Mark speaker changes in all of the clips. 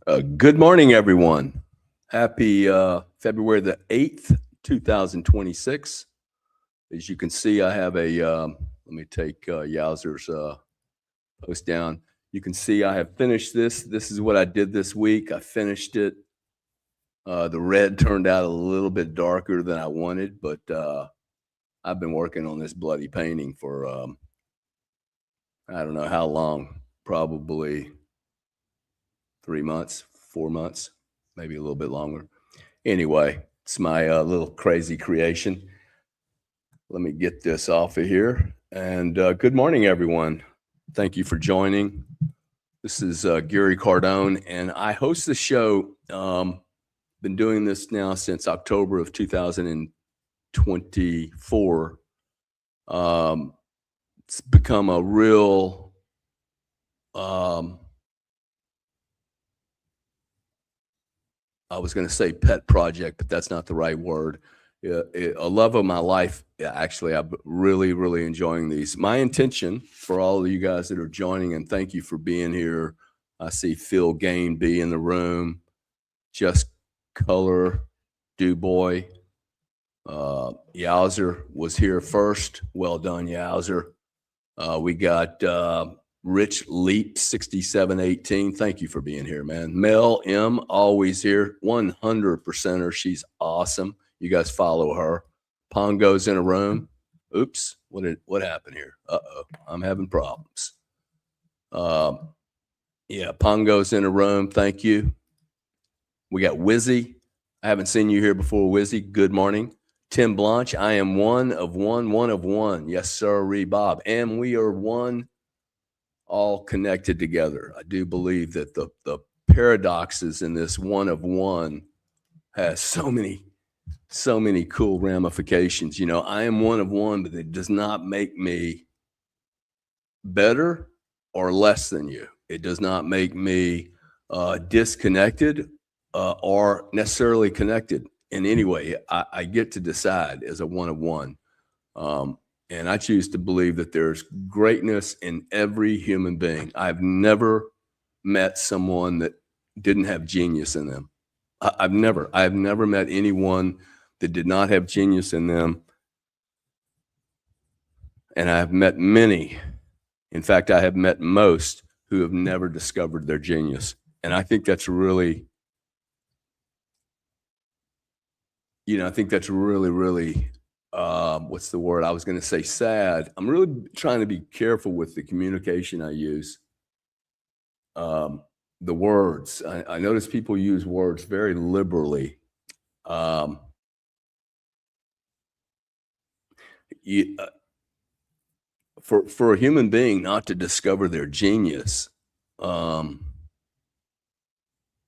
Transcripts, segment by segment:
Speaker 1: Good morning, everyone. Happy February the 8th, 2026. As you can see, I have let me take Yowzer's post down. You can see I have finished this. This is what I did this week. I finished it. The red turned out a little bit darker than I wanted, but I've been working on this bloody painting for I don't know how long, probably 3 months, 4 months, maybe a little bit longer. Anyway, it's my little crazy creation. Let me get this off of here. And good morning, everyone. Thank you for joining. This is Gary Cardone, and I host the show. Been doing this now since October of 2024. It's become a real I was going to say pet project, but that's not the right word. A love of my life. Actually, I'm really, really enjoying these. My intention for all of you guys that are joining, and thank you for being here. I see Phil Gain B in the room. Just Color, DuBois. Yowzer was here first. Well done, Yowzer. We got Rich Leap 6718. Thank you for being here, man. Mel M always here. 100%er. She's awesome. You guys follow her. Pongo's in a room. Oops. What happened here? Uh-oh. I'm having problems. Yeah, Pongo's in a room. Thank you. We got Wizzy. I haven't seen you here before, Wizzy. Good morning. Tim Blanche. I am one of one. Yes, sir, Bob. And we are one, all connected together. I do believe that the paradoxes in this one of one has so many cool ramifications. You know, I am one of one, but it does not make me better or less than you. It does not make me disconnected or necessarily connected in any way. I get to decide as a one of one. And I choose to believe that there's greatness in every human being. I've never met someone that didn't have genius in them. I've never met anyone that did not have genius in them. And I've met many. In fact, I have met most who have never discovered their genius. And I think that's really, really, what's the word? I was going to say sad. I'm really trying to be careful with the communication I use. The words. I notice people use words very liberally. For a human being not to discover their genius,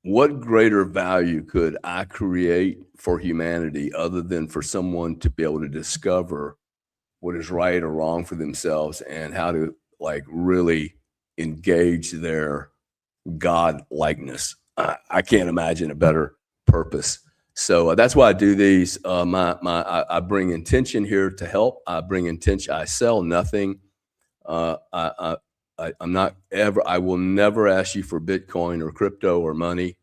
Speaker 1: what greater value could I create for humanity other than for someone to be able to discover what is right or wrong for themselves and how to really engage their God likeness? I can't imagine a better purpose. So that's why I do these. I bring intention here to help. I bring intention. I sell nothing. I will never ask you for Bitcoin or crypto or money.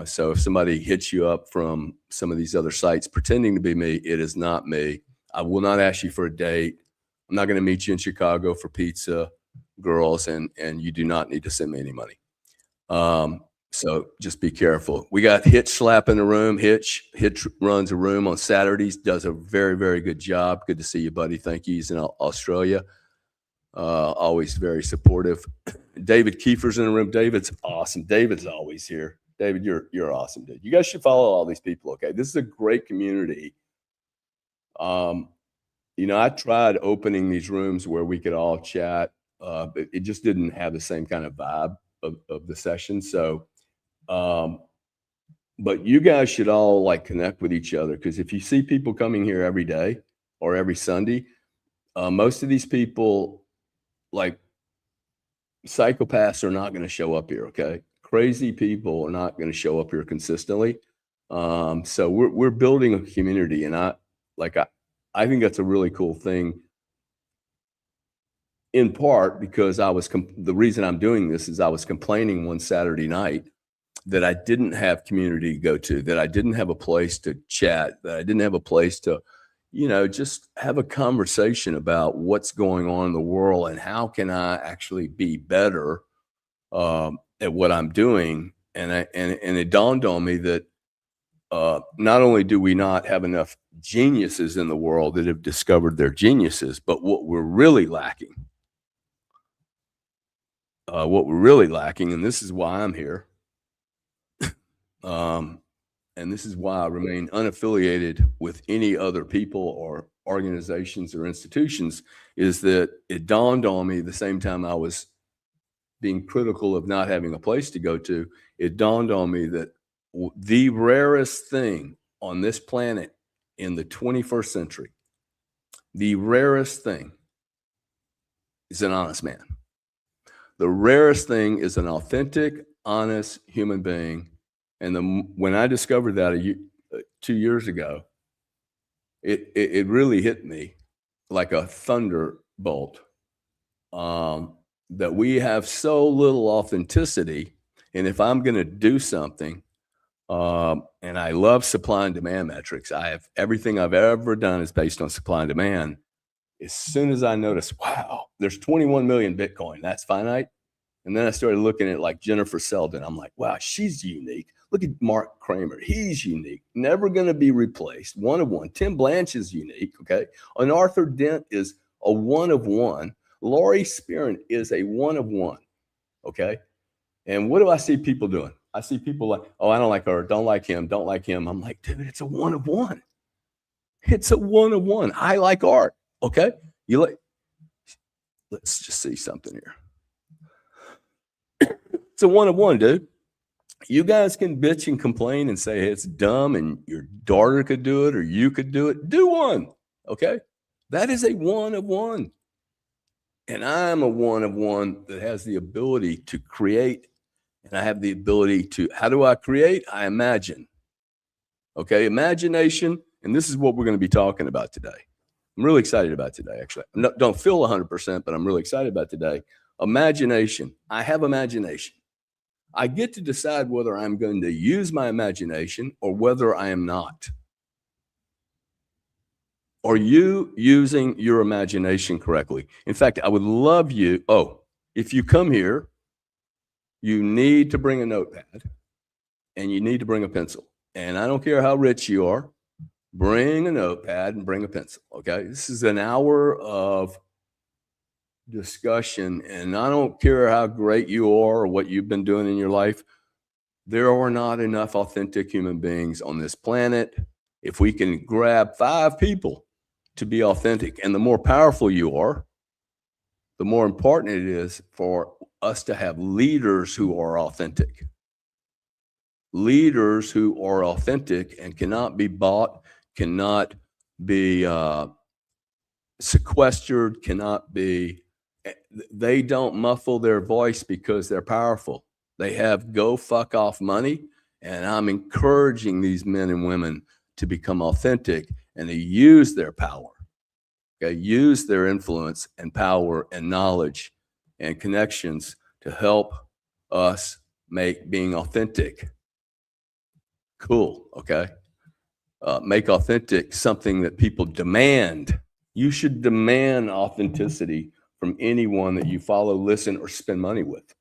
Speaker 1: So if somebody hits you up from some of these other sites pretending to be me, it is not me. I will not ask you for a date. I'm not going to meet you in Chicago for pizza, girls, and you do not need to send me any money. So just be careful. We got Hitch Slap in the room. Hitch runs a room on Saturdays, does a very, very good job. Good to see you, buddy. Thank you. He's in Australia. Always very supportive. David Kiefer's in the room. David's awesome. David's always here. David, you're awesome, dude. You guys should follow all these people, okay? This is a great community. I tried opening these rooms where we could all chat, but it just didn't have the same kind of vibe of the session. So, but you guys should all connect with each other, because if you see people coming here every day or every Sunday, most of these people, psychopaths, are not going to show up here, okay? Crazy people are not going to show up here consistently. So we're building a community, and I think that's a really cool thing. In part because the reason I'm doing this is I was complaining one Saturday night that I didn't have community to go to, that I didn't have a place to chat, that I didn't have a place to, just have a conversation about what's going on in the world and how can I actually be better at what I'm doing. And it dawned on me that not only do we not have enough geniuses in the world that have discovered their geniuses, but what we're really lacking, and this is why I'm here, um, and this is why I remain unaffiliated with any other people or organizations or institutions, is that it dawned on me the same time I was being critical of not having a place to go to, it dawned on me that the rarest thing on this planet in the 21st century, the rarest thing is an honest man. The rarest thing is an authentic, honest human being. And when I discovered that 2 years ago, it really hit me like a thunderbolt, that we have so little authenticity. And if I'm going to do something, and I love supply and demand metrics, everything I've ever done is based on supply and demand. As soon as I noticed, wow, there's 21 million Bitcoin, that's finite. And then I started looking at like Jennifer Selden. I'm like, wow, she's unique. Look at Mark Kramer. He's unique. Never going to be replaced. One of one. Tim Blanche is unique. Okay. And Arthur Dent is a one of one. Laurie Spearn is a one of one. Okay. And what do I see people doing? I see people like, oh, I don't like her. Don't like him. Don't like him. I'm like, dude, it's a one of one. It's a one of one. I like art. Okay. Let's just see something here. It's a one of one, dude. You guys can bitch and complain and say, hey, it's dumb and your daughter could do it or you could do it. Do one. Okay. That is a one of one. And I'm a one of one that has the ability to create. And I have the ability to, how do I create? I imagine. Okay. Imagination. And this is what we're going to be talking about today. I'm really excited about today, actually. Don't feel 100%, but I'm really excited about today. Imagination. I have imagination. I get to decide whether I'm going to use my imagination or whether I am not. Are you using your imagination correctly? In fact, I would love you. Oh, if you come here, you need to bring a notepad and you need to bring a pencil. And I don't care how rich you are, bring a notepad and bring a pencil. Okay. This is an hour of discussion, and I don't care how great you are or what you've been doing in your life. There are not enough authentic human beings on this planet. If we can grab 5 people to be authentic, and the more powerful you are, the more important it is for us to have leaders who are authentic. Leaders who are authentic and cannot be bought, cannot be sequestered, they don't muffle their voice because they're powerful. They have go fuck off money. And I'm encouraging these men and women to become authentic and to use their power, okay, use their influence and power and knowledge and connections to help us make being authentic cool, okay? Make authentic something that people demand. You should demand authenticity from anyone that you follow, listen, or spend money with.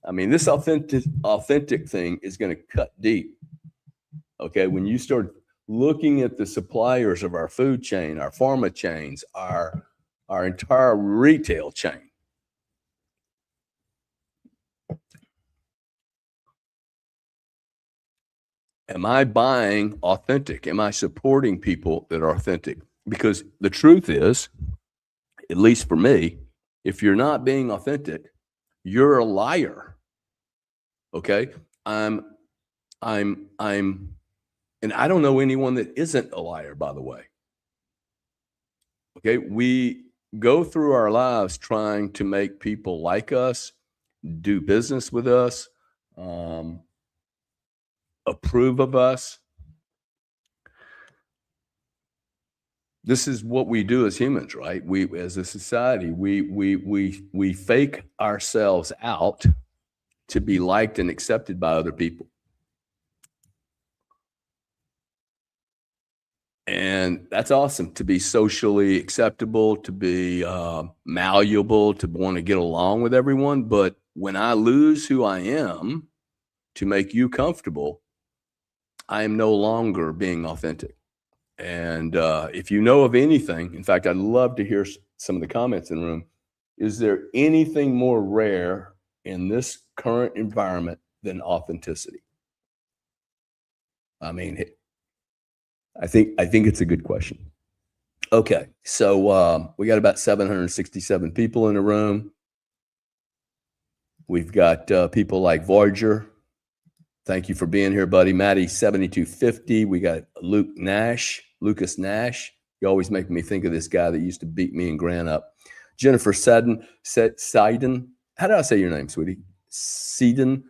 Speaker 1: I mean, this authentic thing is going to cut deep. Okay, when you start looking at the suppliers of our food chain, our pharma chains, our entire retail chain. Am I buying authentic? Am I supporting people that are authentic? Because the truth is, at least for me, if you're not being authentic, you're a liar. Okay? And I don't know anyone that isn't a liar, by the way. Okay? We go through our lives trying to make people like us, do business with us, approve of us. This is what we do as humans, right? We, as a society, we fake ourselves out to be liked and accepted by other people. And that's awesome, to be socially acceptable, to be malleable, to want to get along with everyone. But when I lose who I am to make you comfortable, I am no longer being authentic. And if you know of anything, in fact, I'd love to hear some of the comments in the room. Is there anything more rare in this current environment than authenticity? I mean, I think it's a good question. Okay, so we got about 767 people in the room. We've got people like Voyager. Thank you for being here, buddy. Maddie 7250. We got Lucas Nash. You always make me think of this guy that used to beat me and Grant up. Jennifer Seiden. How do I say your name, sweetie? Seiden.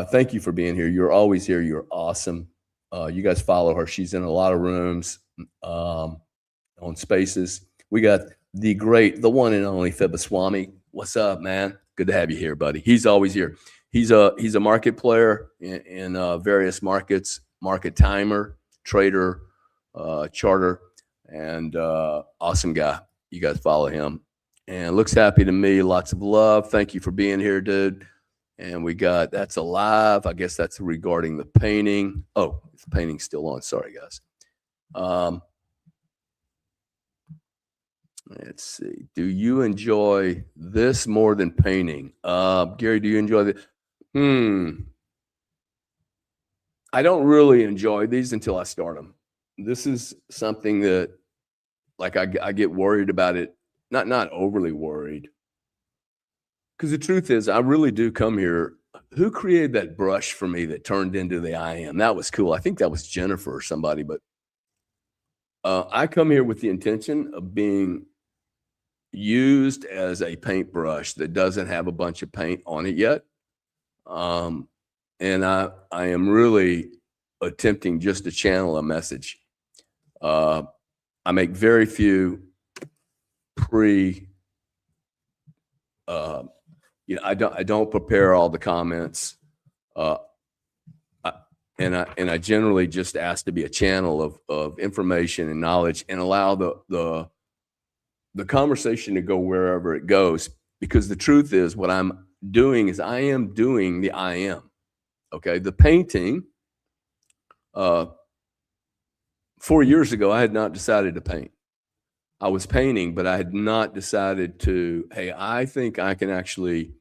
Speaker 1: Thank you for being here. You're always here. You're awesome. You guys follow her. She's in a lot of rooms on Spaces. We got the one and only Fibaswamy. What's up, man? Good to have you here, buddy. He's always here. He's a market player in various markets, market timer, trader, charter, and awesome guy. You guys follow him. And looks happy to me. Lots of love. Thank you for being here, dude. And we got that's alive. I guess that's regarding the painting. Oh, the painting's still on. Sorry, guys. Let's see. Do you enjoy this more than painting? Gary, do you enjoy the I don't really enjoy these until I start them. This is something that, like, I get worried about it. Not overly worried. Because the truth is, I really do come here. Who created that brush for me that turned into the I am? That was cool. I think that was Jennifer or somebody. But I come here with the intention of being used as a paintbrush that doesn't have a bunch of paint on it yet. And I am really attempting just to channel a message. I make very few I don't prepare all the comments. And I generally just ask to be a channel of information and knowledge, and allow the conversation to go wherever it goes. Because the truth is, what I'm doing is I am doing the I am. Okay, the painting. 4 years ago, I had not decided to paint. I was painting, but I had not decided to, hey, I think I can actually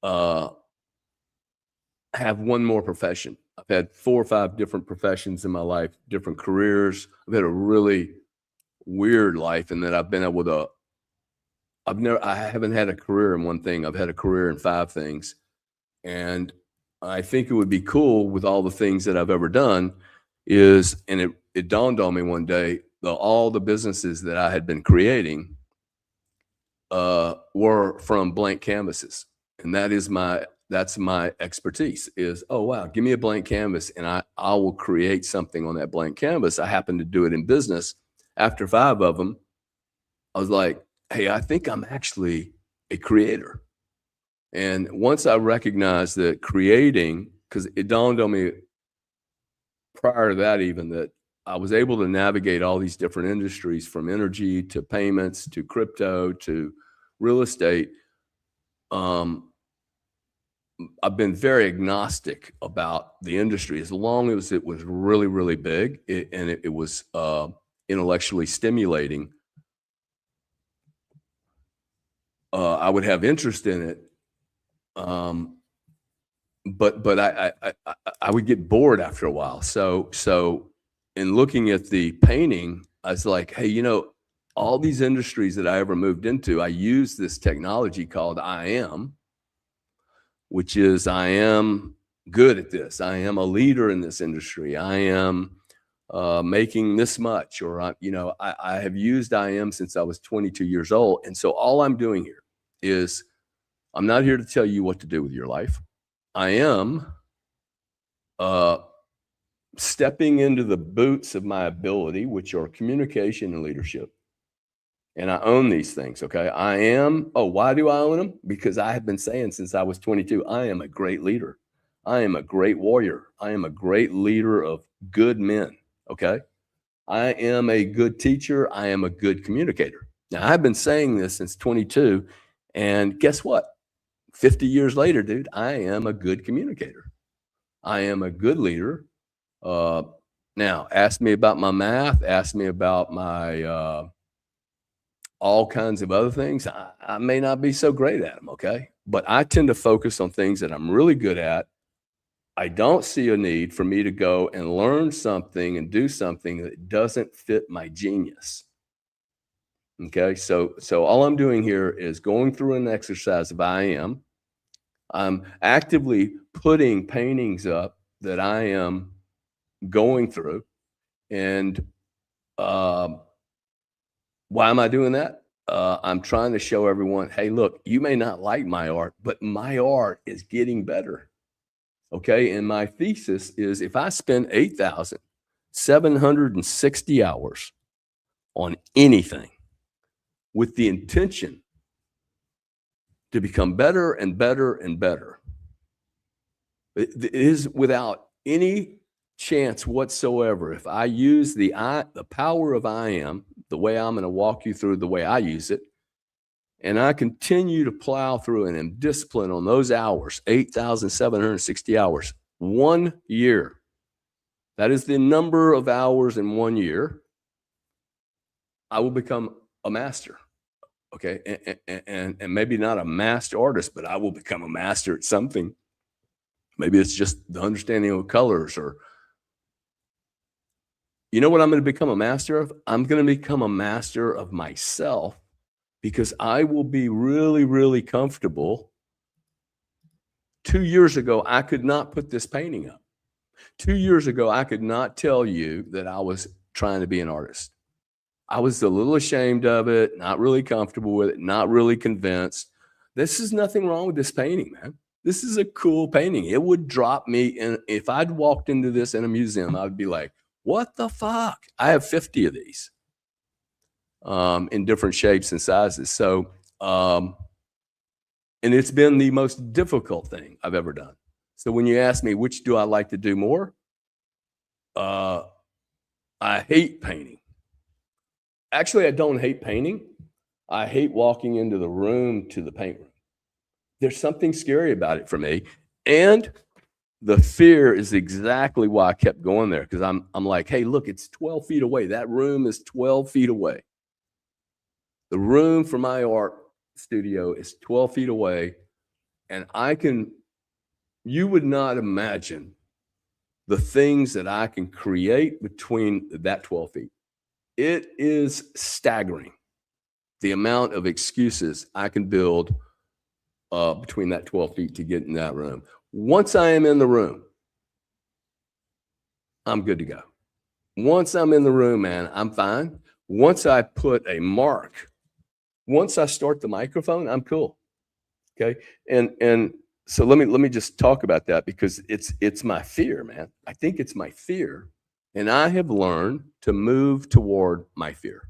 Speaker 1: have one more profession. I've had 4 or 5 different professions in my life, different careers. I've had a really weird life in that I've been able to, I haven't had a career in one thing. I've had a career in 5 things. And I think it would be cool with all the things that I've ever done and it dawned on me one day, all the businesses that I had been creating were from blank canvases. And that's my expertise is, oh, wow, give me a blank canvas and I will create something on that blank canvas. I happen to do it in business. After 5 of them, I was like, hey, I think I'm actually a creator. And once I recognized that creating, because it dawned on me prior to that even, that I was able to navigate all these different industries, from energy to payments to crypto to real estate. I've been very agnostic about the industry as long as it was really, really big and it was intellectually stimulating. I would have interest in it. But I would get bored after a while. So in looking at the painting, I was like, hey, all these industries that I ever moved into, I use this technology called I am, which is I am good at this. I am a leader in this industry. I am making this much, or I have used I am since I was 22 years old. And so all I'm doing here is, I'm not here to tell you what to do with your life. I am stepping into the boots of my ability, which are communication and leadership. and I own these things. Okay. Why do I own them? Because I have been saying since I was 22, I am a great leader. I am a great warrior. I am a great leader of good men. Okay. I am a good teacher. I am a good communicator. Now, I've been saying this since 22. And guess what? 50 years later, dude, I am a good communicator. I am a good leader. Uh, Now, ask me about my math, ask me about my all kinds of other things. I may not be so great at them, okay? But I tend to focus on things that I'm really good at. I don't see a need for me to go and learn something and do something that doesn't fit my genius. Okay, so all I'm doing here is going through an exercise of I am. I'm actively putting paintings up that I am going through, and um, why am I doing that? I'm trying to show everyone, hey, look, you may not like my art, but my art is getting better. Okay. And my thesis is if I spend 8,760 hours on anything with the intention to become better and better and better, it is without any chance whatsoever. If I use the power of I am, the way I'm going to walk you through the way I use it, and I continue to plow through and am disciplined on those hours, 8,760 hours, 1 year. That is the number of hours in 1 year. I will become a master. Okay. And maybe not a master artist, but I will become a master at something. Maybe it's just the understanding of colors, or you know what I'm going to become a master of? I'm going to become a master of myself, because I will be really, really comfortable. 2 years ago, I could not put this painting up. 2 years ago, I could not tell you that I was trying to be an artist. I was a little ashamed of it, not really comfortable with it, not really convinced. This is nothing wrong with this painting, man. This is a cool painting. It would drop me in. If I'd walked into this in a museum, I'd be like, what the fuck? I have 50 of these in different shapes and sizes. So, and it's been the most difficult thing I've ever done. So when you ask me, which do I like to do more? I hate painting. Actually, I don't hate painting. I hate walking into the room to the paint room. There's something scary about it for me. And the fear is exactly why I kept going there, because I'm like, hey, look, it's 12 feet away. That room is 12 feet away. The room for my art studio is 12 feet away. And you would not imagine the things that I can create between that 12 feet. It is staggering, the amount of excuses I can build between that 12 feet to get in that room. Once I am in the room, I'm good to go. Once I'm in the room, man, I'm fine. Once I put a mark, once I start the microphone, I'm cool. Okay. And so let me just talk about that, because it's my fear, man. I think it's my fear. And I have learned to move toward my fear.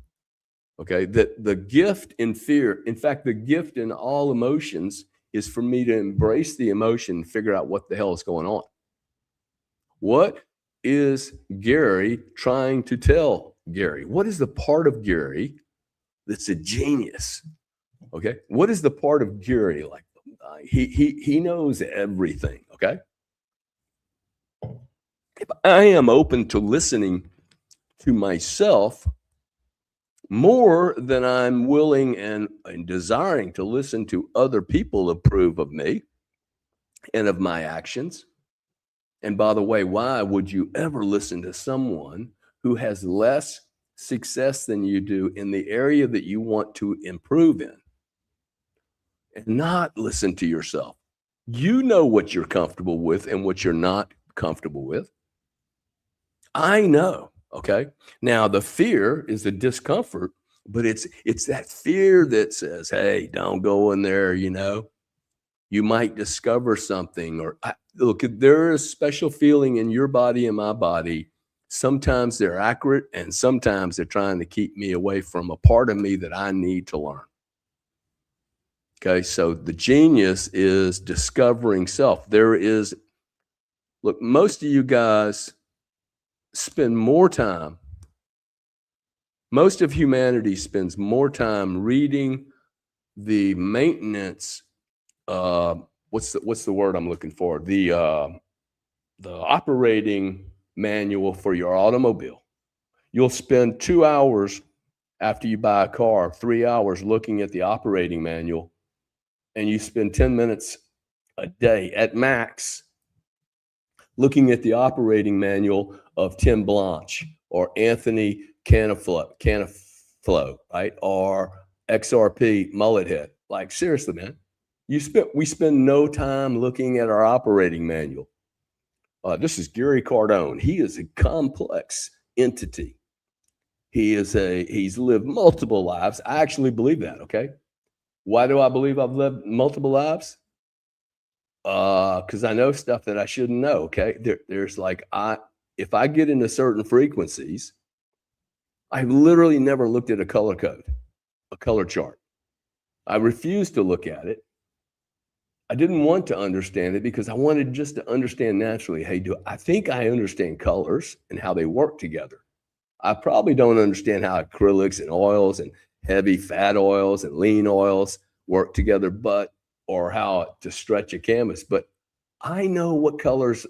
Speaker 1: Okay. That the gift in fear, in fact, the gift in all emotions is for me to embrace the emotion and figure out what the hell is going on. What is Gary trying to tell Gary? What is the part of Gary that's a genius? Okay. What is the part of Gary like? He knows everything. Okay. If I am open to listening to myself more than I'm willing and desiring to listen to other people approve of me and of my actions. And by the way, why would you ever listen to someone who has less success than you do in the area that you want to improve in, and not listen to yourself? You know what you're comfortable with and what you're not comfortable with. I know. Okay. Now the fear is the discomfort, but it's that fear that says, hey, don't go in there. You might discover something, or look, there is special feeling in your body and my body Sometimes they're accurate, and sometimes they're trying to keep me away from a part of me that I need to learn. Okay, so the genius is discovering self. Look, most of you guys spend more time, most of humanity spends more time reading the maintenance, what's the word I'm looking for? The operating manual for your automobile. You'll spend 2 hours after you buy a car, 3 hours looking at the operating manual, and you spend 10 minutes a day at max looking at the operating manual of Tim Blanche or Anthony Canaflo, right? Or XRP Mullet Head. Like, seriously, man. We spend no time looking at our operating manual. This is Gary Cardone. He is a complex entity. He's lived multiple lives. I actually believe that, okay? Why do I believe I've lived multiple lives? Because I know stuff that I shouldn't know, okay? There's like, if I get into certain frequencies, I've literally never looked at a color code, a color chart. I refused to look at it. I didn't want to understand it because I wanted just to understand naturally. Hey, I think I understand colors and how they work together. I probably don't understand how acrylics and oils and heavy fat oils and lean oils work together, or how to stretch a canvas. But I know what colors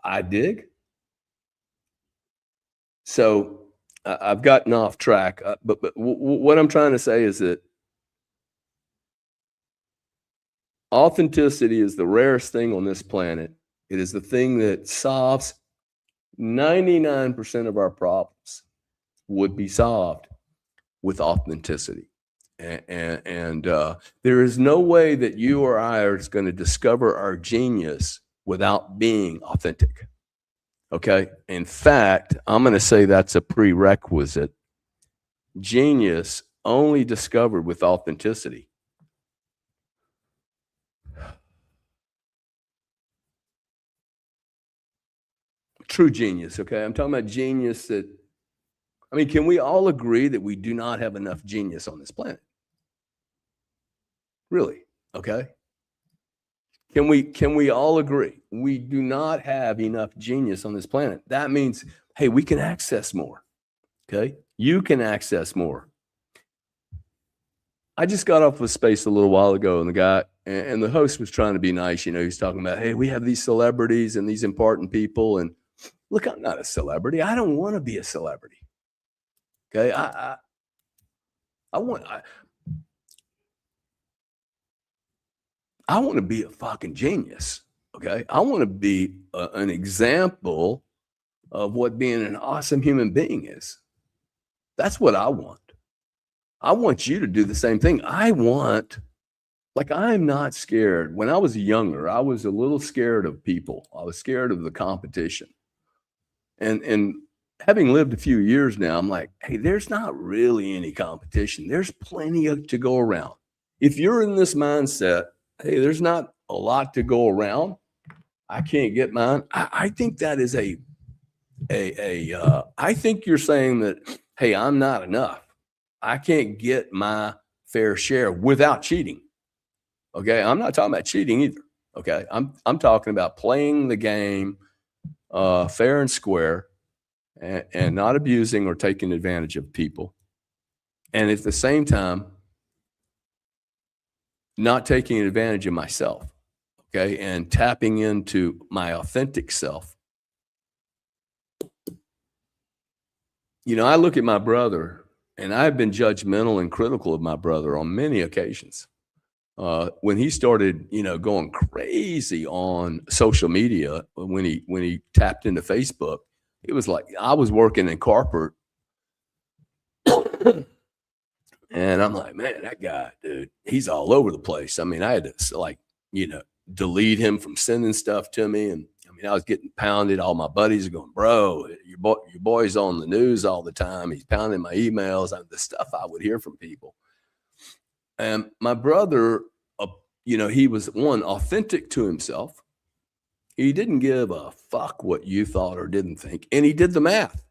Speaker 1: I dig. So I've gotten off track. But what I'm trying to say is that authenticity is the rarest thing on this planet. It is the thing that solves 99% of our problems would be solved with authenticity. And there is no way that you or I are going to discover our genius without being authentic. Okay. In fact, I'm going to say that's a prerequisite. Genius only discovered with authenticity. True genius. Okay. I'm talking about genius can we all agree that we do not have enough genius on this planet? Really? Okay. Can we all agree we do not have enough genius on this planet? That means, hey, we can access more. Okay. You can access more. I just got off of Space a little while ago, and the host was trying to be nice. He's talking about, hey, we have these celebrities and these important people. And look, I'm not a celebrity. I don't want to be a celebrity. Okay. I want to be a fucking genius. Okay. I want to be an example of what being an awesome human being is. That's what I want. I want you to do the same thing. I'm not scared. When I was younger, I was a little scared of people. I was scared of the competition. And having lived a few years now, I'm like, hey, there's not really any competition. There's plenty to go around. If you're in this mindset, hey, there's not a lot to go around, I can't get mine. I think that is I think you're saying that, hey, I'm not enough. I can't get my fair share without cheating. Okay. I'm not talking about cheating either. Okay. I'm talking about playing the game fair and square and not abusing or taking advantage of people. And at the same time, not taking advantage of myself. Okay. And tapping into my authentic self. I look at my brother, and I've been judgmental and critical of my brother on many occasions. When he started, going crazy on social media, when he tapped into Facebook, it was like I was working in corporate, and I'm like, man, that guy, dude, he's all over the place. I had to delete him from sending stuff to me, and I was getting pounded. All my buddies are going, bro, your boy's on the news all the time. He's pounding my emails. The stuff I would hear from people. And my brother, he was authentic to himself. He didn't give a fuck what you thought or didn't think. And he did the math.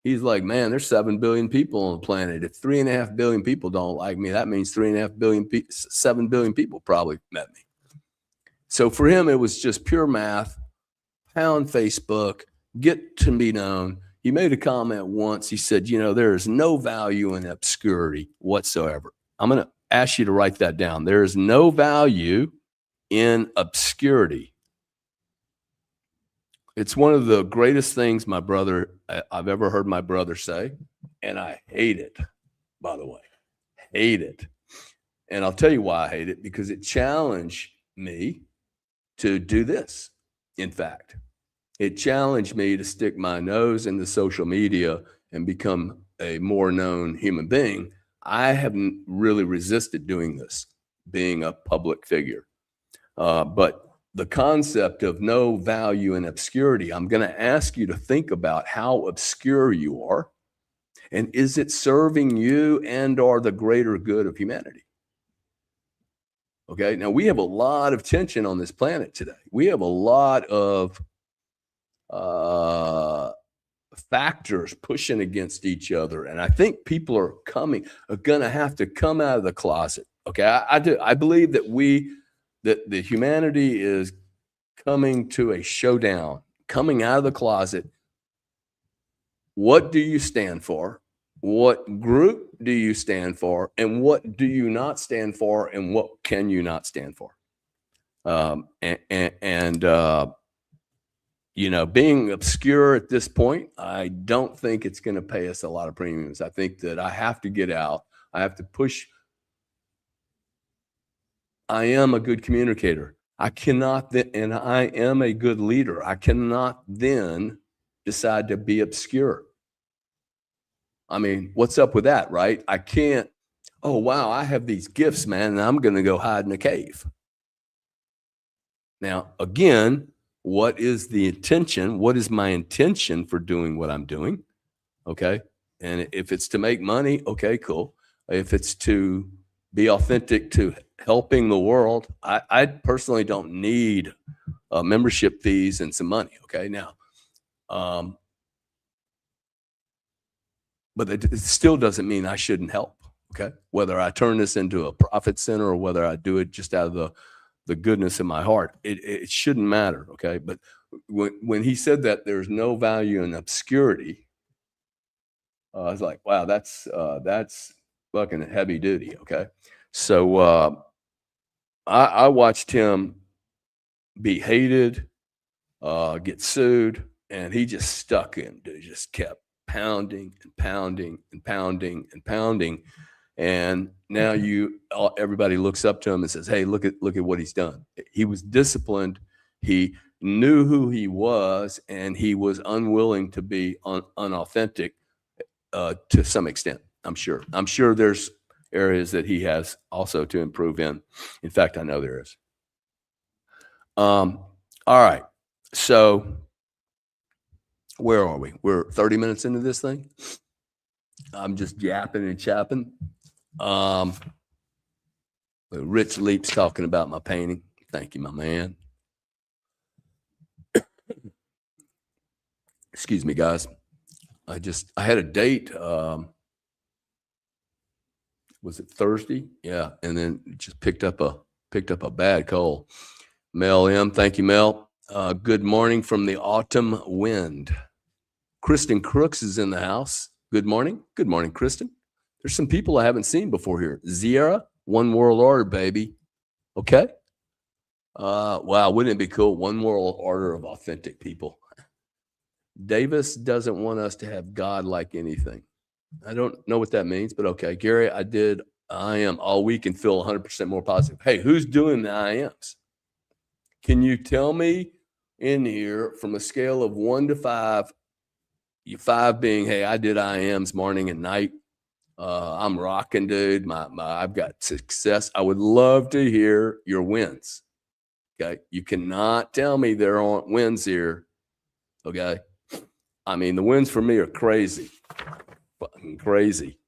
Speaker 1: He's like, man, there's 7 billion people on the planet. If 3.5 billion people don't like me, that means 3.5 billion, 7 billion people probably met me. So for him, it was just pure math, pound Facebook, get to be known. He made a comment once. He said, there is no value in obscurity whatsoever. I'm going to ask you to write that down. There is no value in obscurity. It's one of the greatest things I've ever heard my brother say, and I hate it, by the way. Hate it. And I'll tell you why I hate it, because it challenged me to do this. In fact, it challenged me to stick my nose into social media and become a more known human being. I haven't really resisted doing this, being a public figure. But the concept of no value in obscurity, I'm going to ask you to think about how obscure you are, and is it serving you and or the greater good of humanity? Okay, now we have a lot of tension on this planet today. We have a lot of factors pushing against each other, and I think people are going to have to come out of the closet. Okay, I do. I believe that the humanity is coming to a showdown, coming out of the closet. What do you stand for? What group do you stand for? And what do you not stand for? And what can you not stand for? Being obscure at this point, I don't think it's going to pay us a lot of premiums. I think that I have to get out. I have to push. I am a good communicator. I cannot, and I am a good leader. I cannot then decide to be obscure. I mean, what's up with that, right? I can't, oh, wow, I have these gifts, man, and I'm going to go hide in a cave. Now, again, what is the intention? What is my intention for doing what I'm doing? Okay. And if it's to make money, okay, cool. If it's to be authentic to helping the world, I personally don't need membership fees and some money. Okay. Now, but it still doesn't mean I shouldn't help. Okay. Whether I turn this into a profit center or whether I do it just out of the goodness in my heart, it shouldn't matter. Okay. But when he said that there's no value in obscurity, I was like, wow, that's fucking heavy duty. Okay. So I watched him be hated, get sued, and he just stuck in, dude, just kept pounding and pounding and pounding and pounding. And now everybody looks up to him and says, hey, look at what he's done. He was disciplined. He knew who he was, and he was unwilling to be unauthentic to some extent. I'm sure there's areas that he has also to improve in. In fact, I know there is. All right. So where are we? We're 30 minutes into this thing. I'm just yapping and chapping. Rich Leap's talking about my painting. Thank you, my man. Excuse me, guys. I had a date. Was it Thursday? Yeah. And then just picked up a bad cold. Mel M. Thank you, Mel. Good morning from the autumn wind. Kristen Crooks is in the house. Good morning. Good morning, Kristen. There's some people I haven't seen before here. Zierra, One World Order, baby. Okay. Wow. Wouldn't it be cool? One World Order of authentic people. Davis doesn't want us to have God like anything. I don't know what that means, but okay. Gary, I am all week and feel 100% more positive. Hey, who's doing the IMs? Can you tell me in here from a scale of 1 to 5, 5 being, hey, I did IMs morning and night. I'm rocking, dude. I've got success. I would love to hear your wins. Okay. You cannot tell me there aren't wins here. Okay. I mean, the wins for me are crazy. Fucking crazy.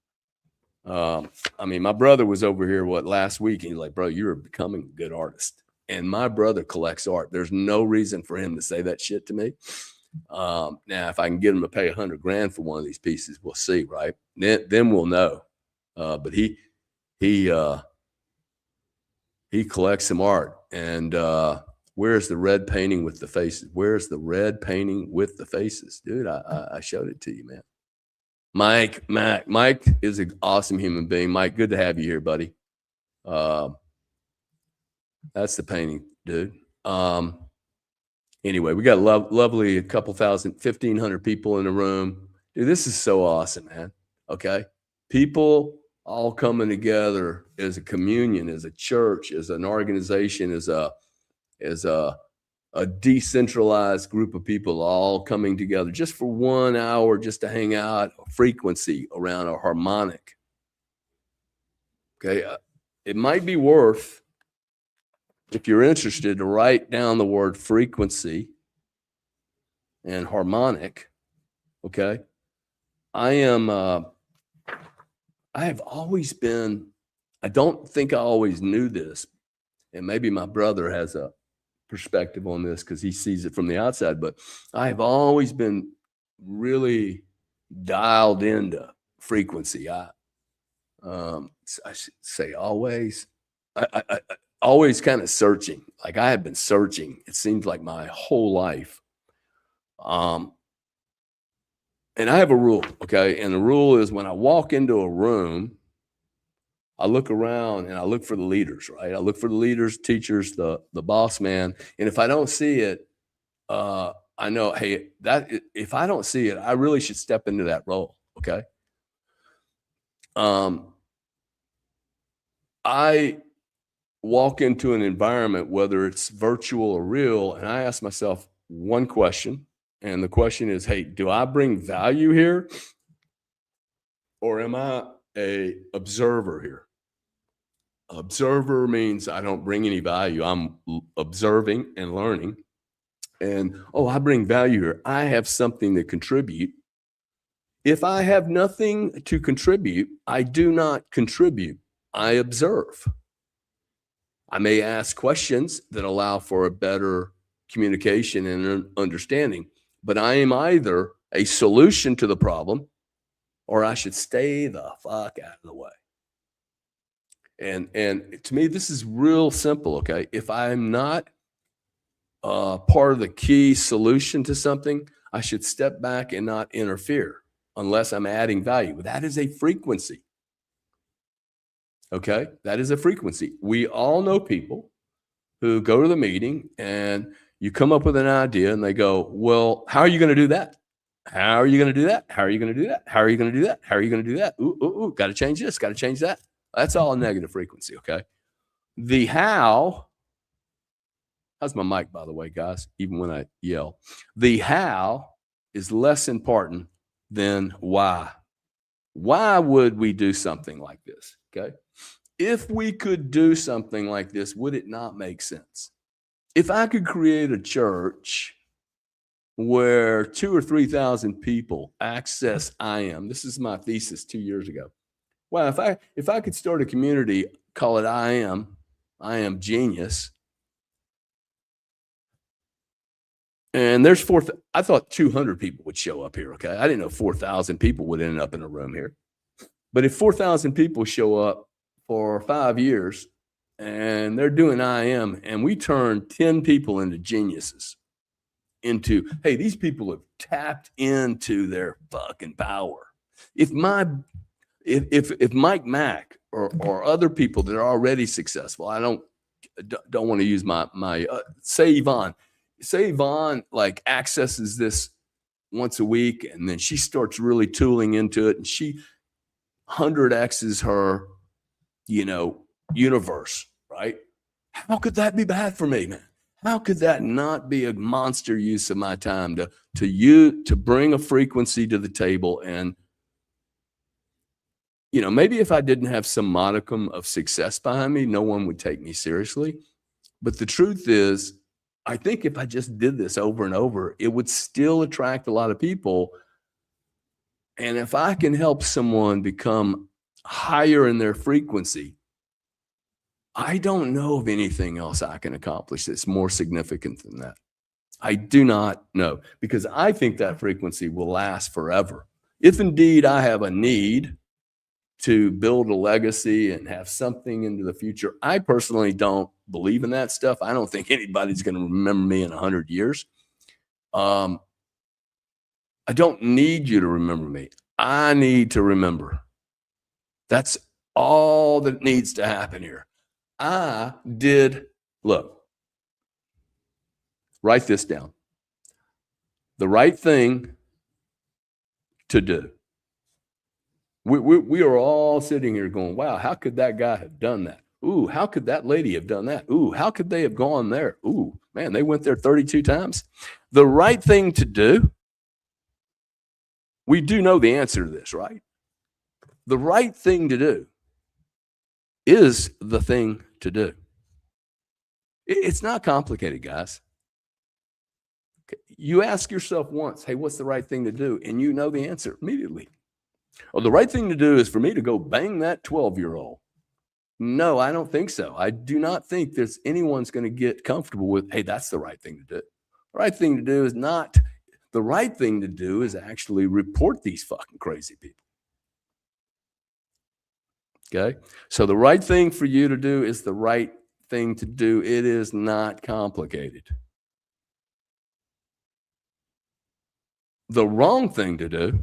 Speaker 1: I mean, my brother was over here, last week? He's like, bro, you're becoming a good artist. And my brother collects art. There's no reason for him to say that shit to me. Now, if I can get him to pay $100,000 for one of these pieces, we'll see, right? Then we'll know. But he collects some art. And where's the red painting with the faces? Where's the red painting with the faces, dude? I showed it to you, man. Mike is an awesome human being. Mike, good to have you here, buddy. That's the painting, dude. Anyway, we got lovely, a couple thousand, 1,500 people in the room. Dude, this is so awesome, man. Okay. People all coming together as a communion, as a church, as an organization, as a decentralized group of people all coming together just for 1 hour, just to hang out, a frequency around a harmonic. Okay. It might be worth, if you're interested, to write down the word frequency and harmonic. Okay. I have always been, I don't think I always knew this, and maybe my brother has a perspective on this because he sees it from the outside, but I have always been really dialed into frequency. I should say always. I always kind of searching. Like I have been searching, it seems like my whole life. And I have a rule, okay? And the rule is when I walk into a room, I look around and I look for the leaders, right? I look for the leaders, teachers, the boss man. And if I don't see it, I know, hey, if I don't see it, I really should step into that role, okay? I walk into an environment, whether it's virtual or real, and I ask myself one question. And the question is, hey, do I bring value here? Or am I a observer here? Observer means I don't bring any value. I'm observing and learning. And, oh, I bring value here. I have something to contribute. If I have nothing to contribute, I do not contribute. I observe. I may ask questions that allow for a better communication and understanding, but I am either a solution to the problem or I should stay the fuck out of the way. And to me, this is real simple, okay? If I'm not part of the key solution to something, I should step back and not interfere unless I'm adding value. That is a frequency. Okay, that is a frequency. We all know people who go to the meeting and you come up with an idea and they go, well, how are you going to do that? How are you going to do that? How are you going to do that? How are you going to do that? How are you going to do that? Ooh, got to change this, got to change that. That's all a negative frequency, okay? The how's my mic, by the way, guys, even when I yell. The how is less important than why. Why would we do something like this, okay? If we could do something like this, would it not make sense? If I could create a church where 2,000 or 3,000 people access I am, this is my thesis 2 years ago. Well, if I could start a community, call it I am genius. And there's I thought 200 people would show up here, okay? I didn't know 4,000 people would end up in a room here. But if 4,000 people show up for 5 years and they're doing I am, and we turn 10 people into geniuses, into, hey, these people have tapped into their fucking power. If Mike Mack or other people that are already successful, I don't want to use my say Yvonne like accesses this once a week and then she starts really tooling into it and she 100x's her, universe, right? How could that be bad for me, man? How could that not be a monster use of my time to bring a frequency to the table? And, maybe if I didn't have some modicum of success behind me, no one would take me seriously. But the truth is, I think if I just did this over and over, it would still attract a lot of people. And if I can help someone become higher in their frequency, I don't know of anything else I can accomplish that's more significant than that. I do not know, because I think that frequency will last forever. If indeed I have a need to build a legacy and have something into the future, I personally don't believe in that stuff. I don't think anybody's going to remember me in 100 years. I don't need you to remember me. I need to remember. That's all that needs to happen here. I did, look, write this down. The right thing to do. We are all sitting here going, wow, how could that guy have done that? Ooh, how could that lady have done that? Ooh, how could they have gone there? Ooh, man, they went there 32 times. The right thing to do, we do know the answer to this, right? The right thing to do is the thing to do. It's not complicated, guys. Okay. You ask yourself once, hey, what's the right thing to do? And you know the answer immediately. Oh, the right thing to do is for me to go bang that 12-year-old. No, I don't think so. I do not think there's anyone's going to get comfortable with, hey, that's the right thing to do. The right thing to do is not, the right thing to do is actually report these fucking crazy people. Okay. So the right thing for you to do is the right thing to do. It is not complicated. The wrong thing to do,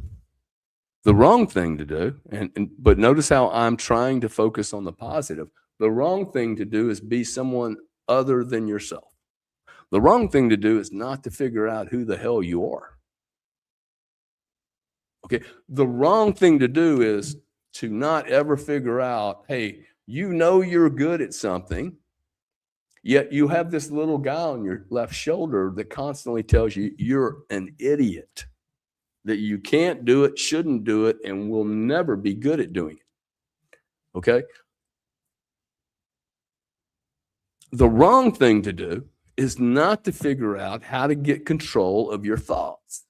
Speaker 1: but notice how I'm trying to focus on the positive. The wrong thing to do is be someone other than yourself. The wrong thing to do is not to figure out who the hell you are. Okay. The wrong thing to do is to not ever figure out, hey, you know you're good at something, yet you have this little guy on your left shoulder that constantly tells you you're an idiot, that you can't do it, shouldn't do it, and will never be good at doing it. Okay? The wrong thing to do is not to figure out how to get control of your thoughts.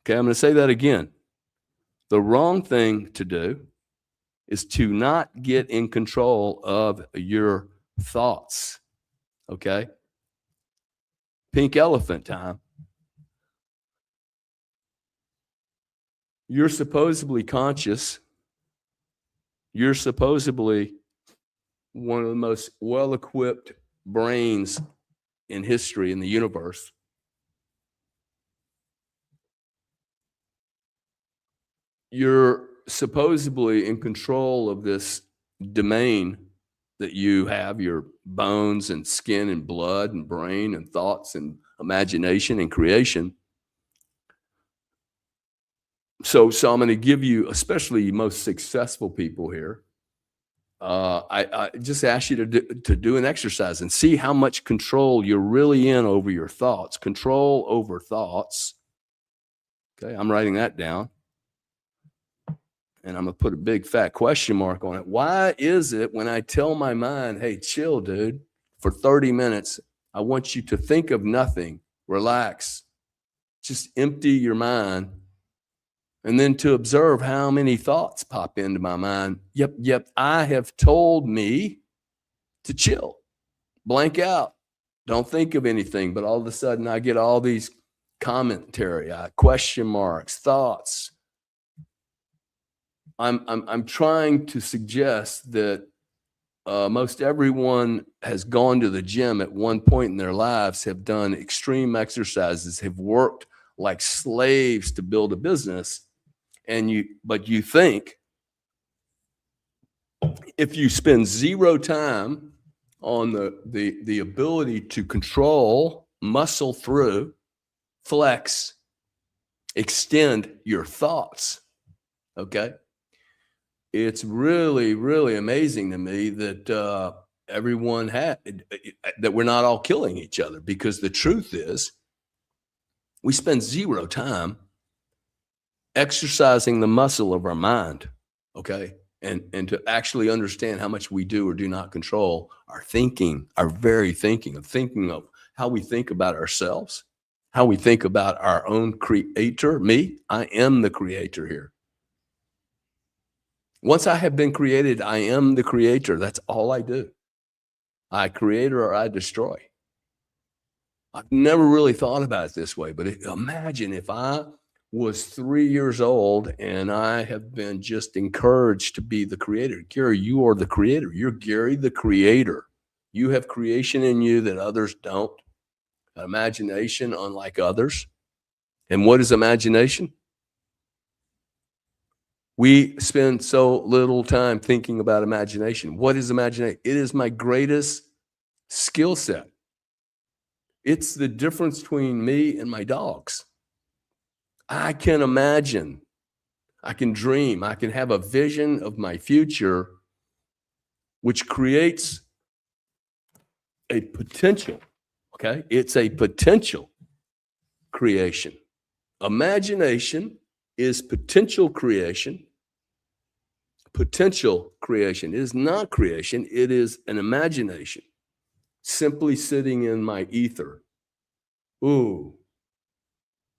Speaker 1: Okay, I'm going to say that again. The wrong thing to do is to not get in control of your thoughts. Okay? Pink elephant time. You're supposedly conscious. You're supposedly one of the most well-equipped brains in history in the universe. You're supposedly in control of this domain that you have, your bones and skin and blood and brain and thoughts and imagination and creation. So I'm going to give you, especially most successful people here, I just ask you to do an exercise and see how much control you're really in over your thoughts. Control over thoughts. Okay, I'm writing that down. And I'm going to put a big fat question mark on it. Why is it when I tell my mind, hey, chill, dude, for 30 minutes, I want you to think of nothing, relax, just empty your mind, and then to observe how many thoughts pop into my mind. Yep, I have told me to chill, blank out, don't think of anything, but all of a sudden I get all these commentary, question marks, thoughts. I'm trying to suggest that most everyone has gone to the gym at one point in their lives, have done extreme exercises, have worked like slaves to build a business, but you think if you spend zero time on the ability to control, muscle through, flex, extend your thoughts, okay? It's really, really amazing to me that everyone that we're not all killing each other, because the truth is we spend zero time exercising the muscle of our mind, okay? And to actually understand how much we do or do not control our thinking, our very thinking of how we think about ourselves, how we think about our own creator. Me, I am the creator here. Once I have been created, I am the creator. That's all I do. I create or I destroy. I've never really thought about it this way, but imagine if I was 3 years old and I have been just encouraged to be the creator. Gary, you are the creator. You're Gary, the creator. You have creation in you that others don't, imagination unlike others. And what is imagination? We spend so little time thinking about imagination. What is imagination? It is my greatest skill set. It's the difference between me and my dogs. I can imagine, I can dream, I can have a vision of my future, which creates a potential, okay? It's a potential creation. Imagination is potential creation. Potential creation. It is not creation, it is an imagination. Simply sitting in my ether. Ooh,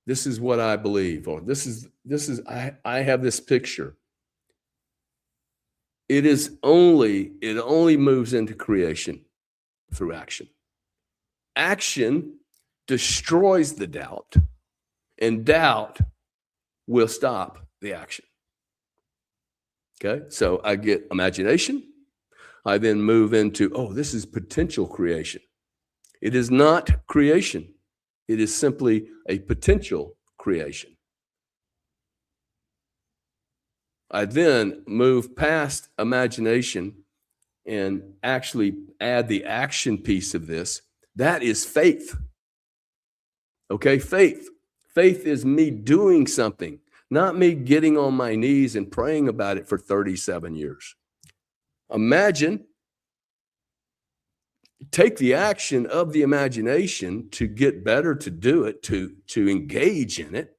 Speaker 1: this is what I believe, or I have this picture. It only moves into creation through action. Action destroys the doubt, and doubt will stop the action. Okay, so I get imagination. I then move into, oh, this is potential creation. It is not creation. It is simply a potential creation. I then move past imagination and actually add the action piece of this. That is faith. Okay, faith. Faith is me doing something, not me getting on my knees and praying about it for 37 years. Imagine, take the action of the imagination to get better, to do it, to engage in it.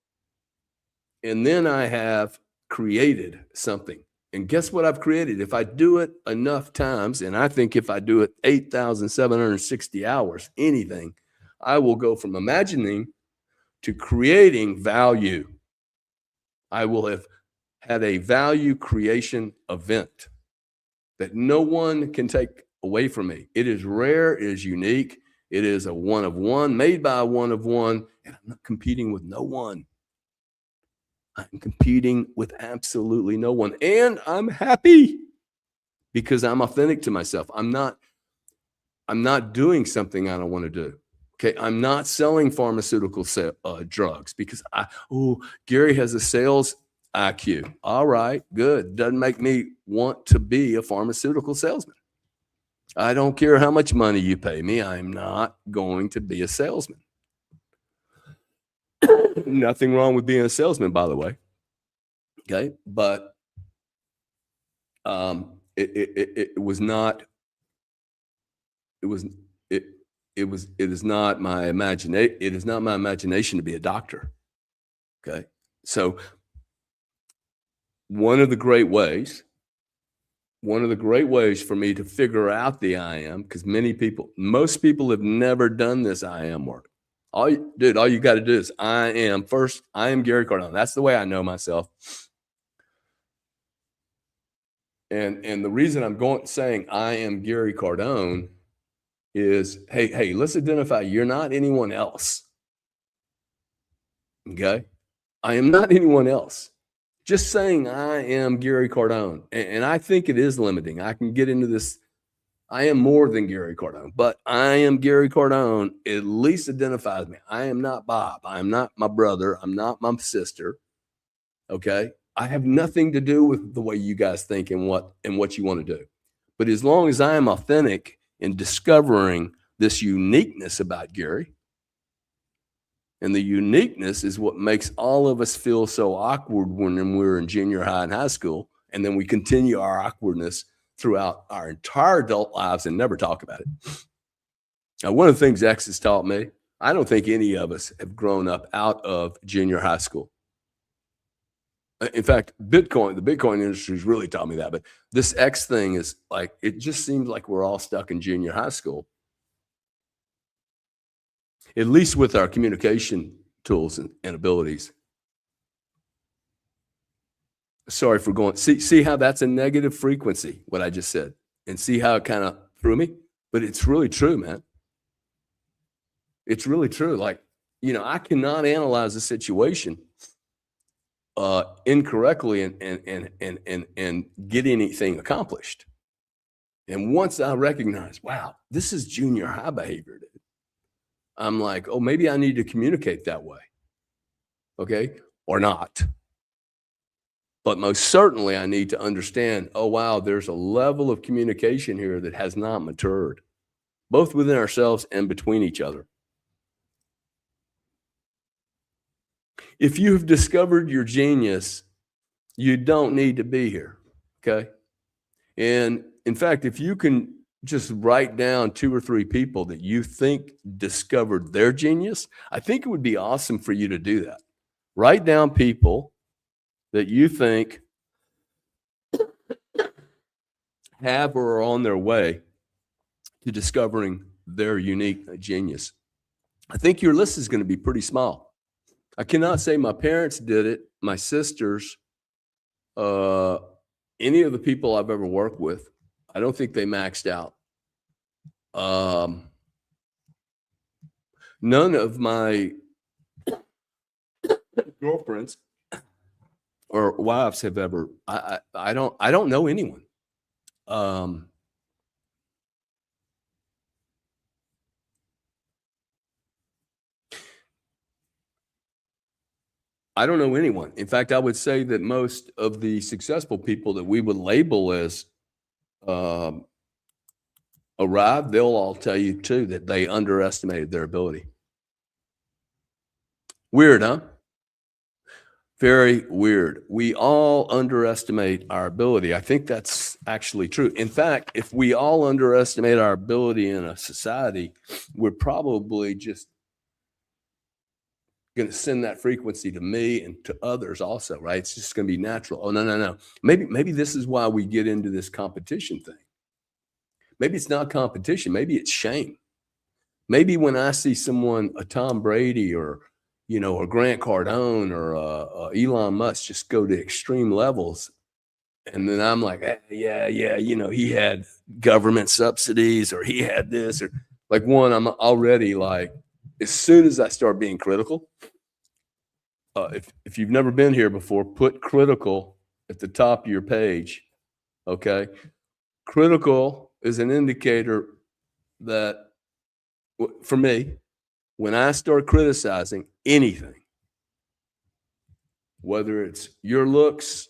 Speaker 1: And then I have created something. And guess what I've created? If I do it enough times, and I think if I do it 8,760 hours, anything, I will go from imagining to creating value. I will have had a value creation event that no one can take away from me. It is rare, it is unique, it is a one of one, made by a one of one, and I'm not competing with no one. I'm competing with absolutely no one, and I'm happy because I'm authentic to myself. I'm not doing something I don't want to do. Okay, I'm not selling pharmaceutical drugs because Gary has a sales IQ. All right, good. Doesn't make me want to be a pharmaceutical salesman. I don't care how much money you pay me. I'm not going to be a salesman. Nothing wrong with being a salesman, by the way. Okay, but it is not my imagination. It is not my imagination to be a doctor. Okay, so one of the great ways for me to figure out the I am, because most people have never done this I am work. All you got to do is I am Gary Cardone. That's the way I know myself. And the reason I'm saying I am Gary Cardone is, hey, let's identify you're not anyone else. Okay? I am not anyone else. Just saying I am Gary Cardone. And I think it is limiting. I can get into this. I am more than Gary Cardone, but I am Gary Cardone at least identifies me. I am not Bob. I am not my brother. I'm not my sister. Okay? I have nothing to do with the way you guys think and what you want to do. But as long as I am authentic in discovering this uniqueness about Gary, and the uniqueness is what makes all of us feel so awkward when we're in junior high and high school, and then we continue our awkwardness throughout our entire adult lives and never talk about it. Now, one of the things X has taught me, I don't think any of us have grown up out of junior high school. In fact, the Bitcoin industry has really taught me that. But this X thing is like, it just seems like we're all stuck in junior high school. at least with our communication tools and abilities. Sorry for going. See how that's a negative frequency, what I just said, and see how it kind of threw me? But it's really true, man. It's really true. Like, I cannot analyze a situation incorrectly and get anything accomplished. And once I recognize, wow, this is junior high behavior, dude, I'm like, oh, maybe I need to communicate that way. Okay. Or not. But most certainly I need to understand, oh, wow, there's a level of communication here that has not matured, both within ourselves and between each other. If you have discovered your genius, you don't need to be here. Okay. And in fact, if you can just write down 2 or 3 people that you think discovered their genius, I think it would be awesome for you to do that. Write down people that you think have or are on their way to discovering their unique genius. I think your list is going to be pretty small. I cannot say my parents did it, my sisters, any of the people I've ever worked with. I don't think they maxed out. None of my girlfriends or wives have ever. I don't know anyone. I don't know anyone. In fact, I would say that most of the successful people that we would label as arrived, they'll all tell you too that they underestimated their ability. Weird, huh? Very weird. We all underestimate our ability. I think that's actually true. In fact, if we all underestimate our ability in a society, we're probably just going to send that frequency to me and to others also, right? It's just going to be natural. Oh, no. Maybe this is why we get into this competition thing. Maybe it's not competition. Maybe it's shame. Maybe when I see someone, a Tom Brady or Grant Cardone or Elon Musk just go to extreme levels, and then I'm like, yeah, he had government subsidies or he had this or like one. I'm already like, as soon as I start being critical, if you've never been here before, put critical at the top of your page. Okay, critical is an indicator that for me, when I start criticizing anything, whether it's your looks,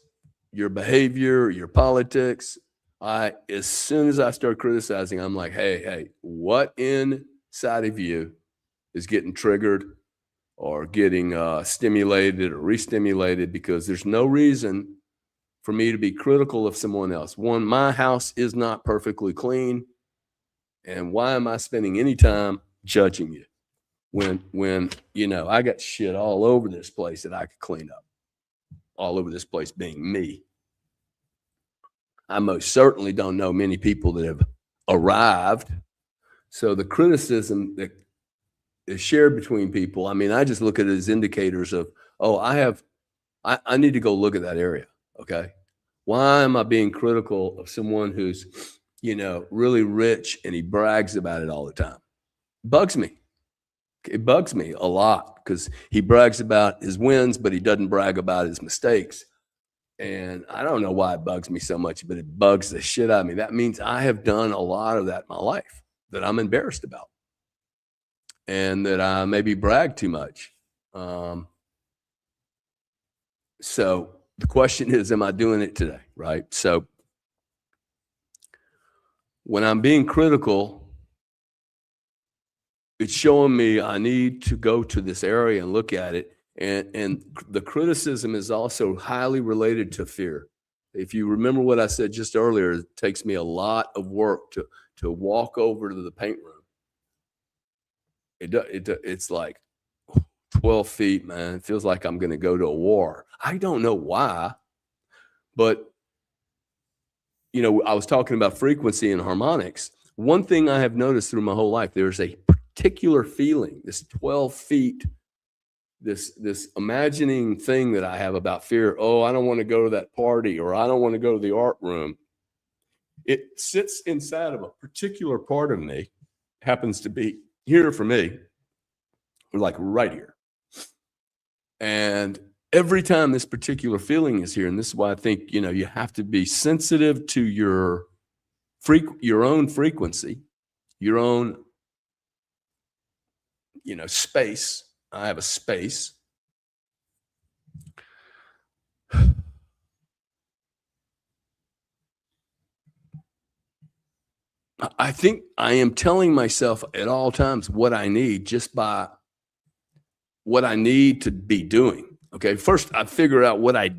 Speaker 1: your behavior, your politics, as soon as I start criticizing, I'm like, hey, what inside of you is getting triggered or getting stimulated or re-stimulated? Because there's no reason for me to be critical of someone else. One, my house is not perfectly clean. And why am I spending any time judging you when I got shit all over this place that I could clean up, all over this place being me? I most certainly don't know many people that have arrived. So the criticism that is shared between people, I mean, I just look at it as indicators of, oh, I need to go look at that area. Okay. Why am I being critical of someone who's, really rich and he brags about it all the time? Bugs me. It bugs me a lot because he brags about his wins, but he doesn't brag about his mistakes. And I don't know why it bugs me so much, but it bugs the shit out of me. That means I have done a lot of that in my life that I'm embarrassed about and that I maybe brag too much. So the question is, am I doing it today? Right. So when I'm being critical, it's showing me I need to go to this area and look at it. And the criticism is also highly related to fear. If you remember what I said just earlier, it takes me a lot of work to walk over to the paint room. It's like 12 feet, man. It feels like I'm going to go to a war. I don't know why, but I was talking about frequency and harmonics. One thing I have noticed through my whole life, there's a particular feeling, this 12 feet, this imagining thing that I have about fear. Oh, I don't want to go to that party, or I don't want to go to the art room. It sits inside of a particular part of me, happens to be here for me, like right here. And every time this particular feeling is here, and this is why I think, you have to be sensitive to your own frequency, your own, space. I have a space. I think I am telling myself at all times what I need just by what I need to be doing. Okay. First, I figure out what I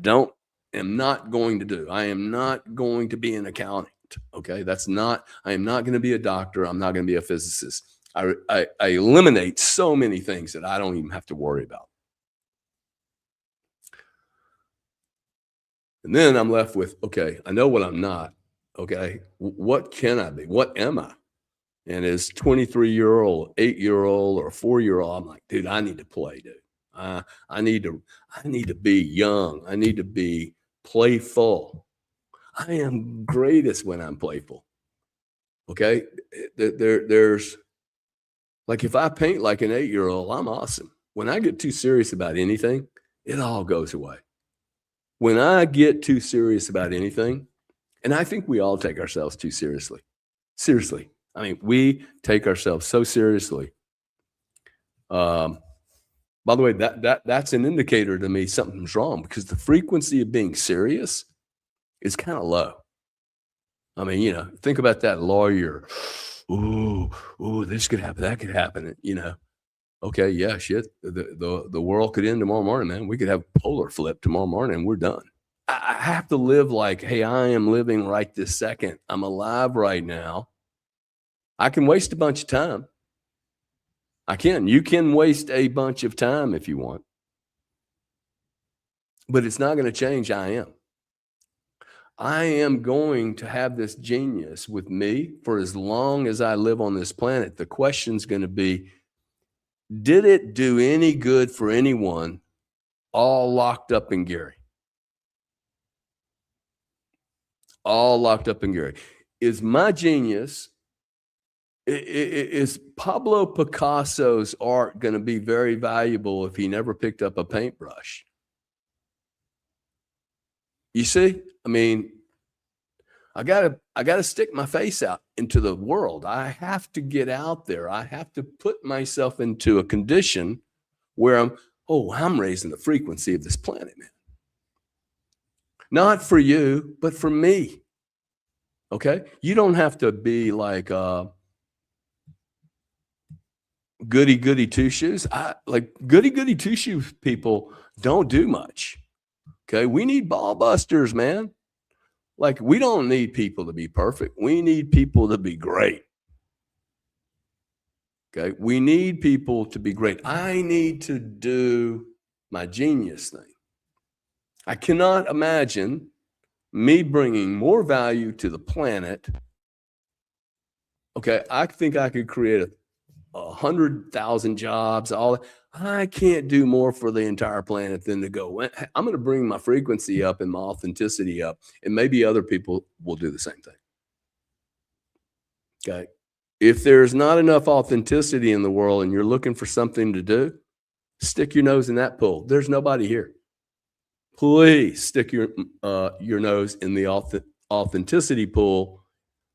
Speaker 1: am not going to do. I am not going to be an accountant. Okay. I am not going to be a doctor. I'm not going to be a physicist. I eliminate so many things that I don't even have to worry about. And then I'm left with, okay, I know what I'm not. Okay. What can I be? What am I? And as 23-year-old, 8-year-old, or 4-year-old, I'm like, dude, I need to play, dude. I need to be young. I need to be playful. I am greatest when I'm playful. Okay. There's like, if I paint like an 8-year-old, I'm awesome. When I get too serious about anything, it all goes away. When I get too serious about anything, and I think we all take ourselves too seriously. Seriously. I mean, we take ourselves so seriously. By the way, that's an indicator to me something's wrong, because the frequency of being serious is kind of low. I mean, think about that lawyer. Ooh, this could happen, that could happen. Okay, yeah, shit. The world could end tomorrow morning, man. We could have polar flip tomorrow morning, and we're done. I have to live like, hey, I am living right this second. I'm alive right now. I can waste a bunch of time. I can. You can waste a bunch of time if you want. But it's not going to change. I am going to have this genius with me for as long as I live on this planet. The question's going to be, did it do any good for anyone all locked up in Gary? All locked up in Gary. Is my genius, is Pablo Picasso's art going to be very valuable if he never picked up a paintbrush? You see, I mean, I gotta stick my face out into the world. I have to get out there. I have to put myself into a condition where I'm raising the frequency of this planet, man. Not for you, but for me. Okay? You don't have to be like goody two shoes. Like goody two shoes people don't do much. Okay? We need ball busters, man. Like, we don't need people to be perfect. We need people to be great. Okay? We need people to be great. I need to do my genius thing. I cannot imagine me bringing more value to the planet. Okay, I think I could create 100,000 jobs. I can't do more for the entire planet than to go, I'm going to bring my frequency up and my authenticity up, and maybe other people will do the same thing. Okay. If there's not enough authenticity in the world and you're looking for something to do, stick your nose in that pool. There's nobody here. Please stick your nose in the authenticity pool.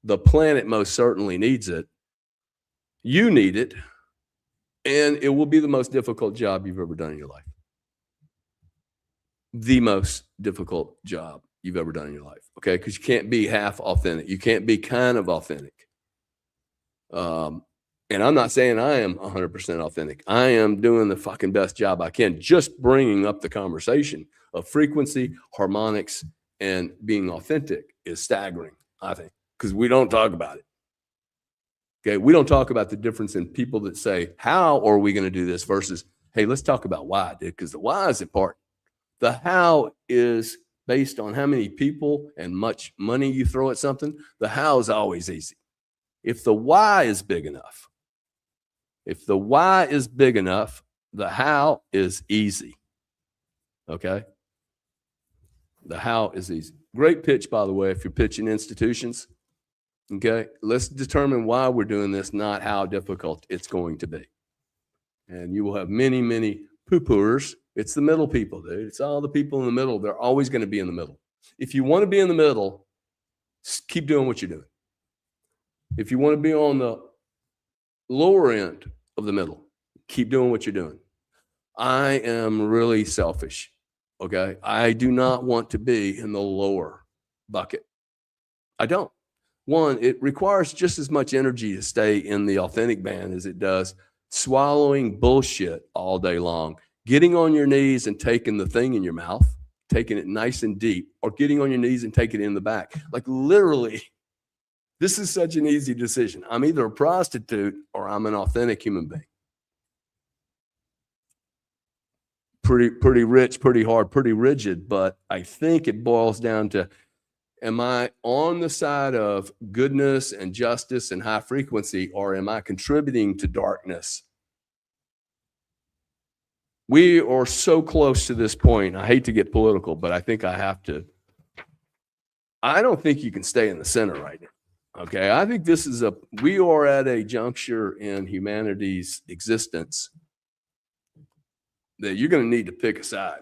Speaker 1: The planet most certainly needs it. You need it. And it will be the most difficult job you've ever done in your life. The most difficult job you've ever done in your life. Okay. Because you can't be half authentic. You can't be kind of authentic. And I'm not saying I am 100% authentic. I am doing the fucking best job I can, just bringing up the conversation of frequency, harmonics, and being authentic is staggering, I think, because we don't talk about it. Okay, we don't talk about the difference in people that say, how are we going to do this versus, hey, let's talk about why, dude, because the why is important. The how is based on how many people and much money you throw at something. The how is always easy. If the why is big enough, If the why is big enough, the how is easy. Okay. The how is easy. Great pitch, by the way, if you're pitching institutions. Okay. Let's determine why we're doing this, not how difficult it's going to be. And you will have many, many poo-pooers. It's the middle people, dude. It's all the people in the middle. They're always going to be in the middle. If you want to be in the middle, keep doing what you're doing. If you want to be on the lower end of the middle, keep doing what you're doing. I am really selfish. Okay. I do not want to be in the lower bucket. I don't. One, it requires just as much energy to stay in the authentic band as it does swallowing bullshit all day long, getting on your knees and taking the thing in your mouth, taking it nice and deep, or getting on your knees and taking it in the back. Like literally, this is such an easy decision. I'm either a prostitute or I'm an authentic human being. Pretty rich, pretty hard, pretty rigid, but I think it boils down to, am I on the side of goodness and justice and high frequency, or am I contributing to darkness? We are so close to this point. I hate to get political, but I think I have to. I don't think you can stay in the center right now. Okay. I think we are at a juncture in humanity's existence that you're going to need to pick a side.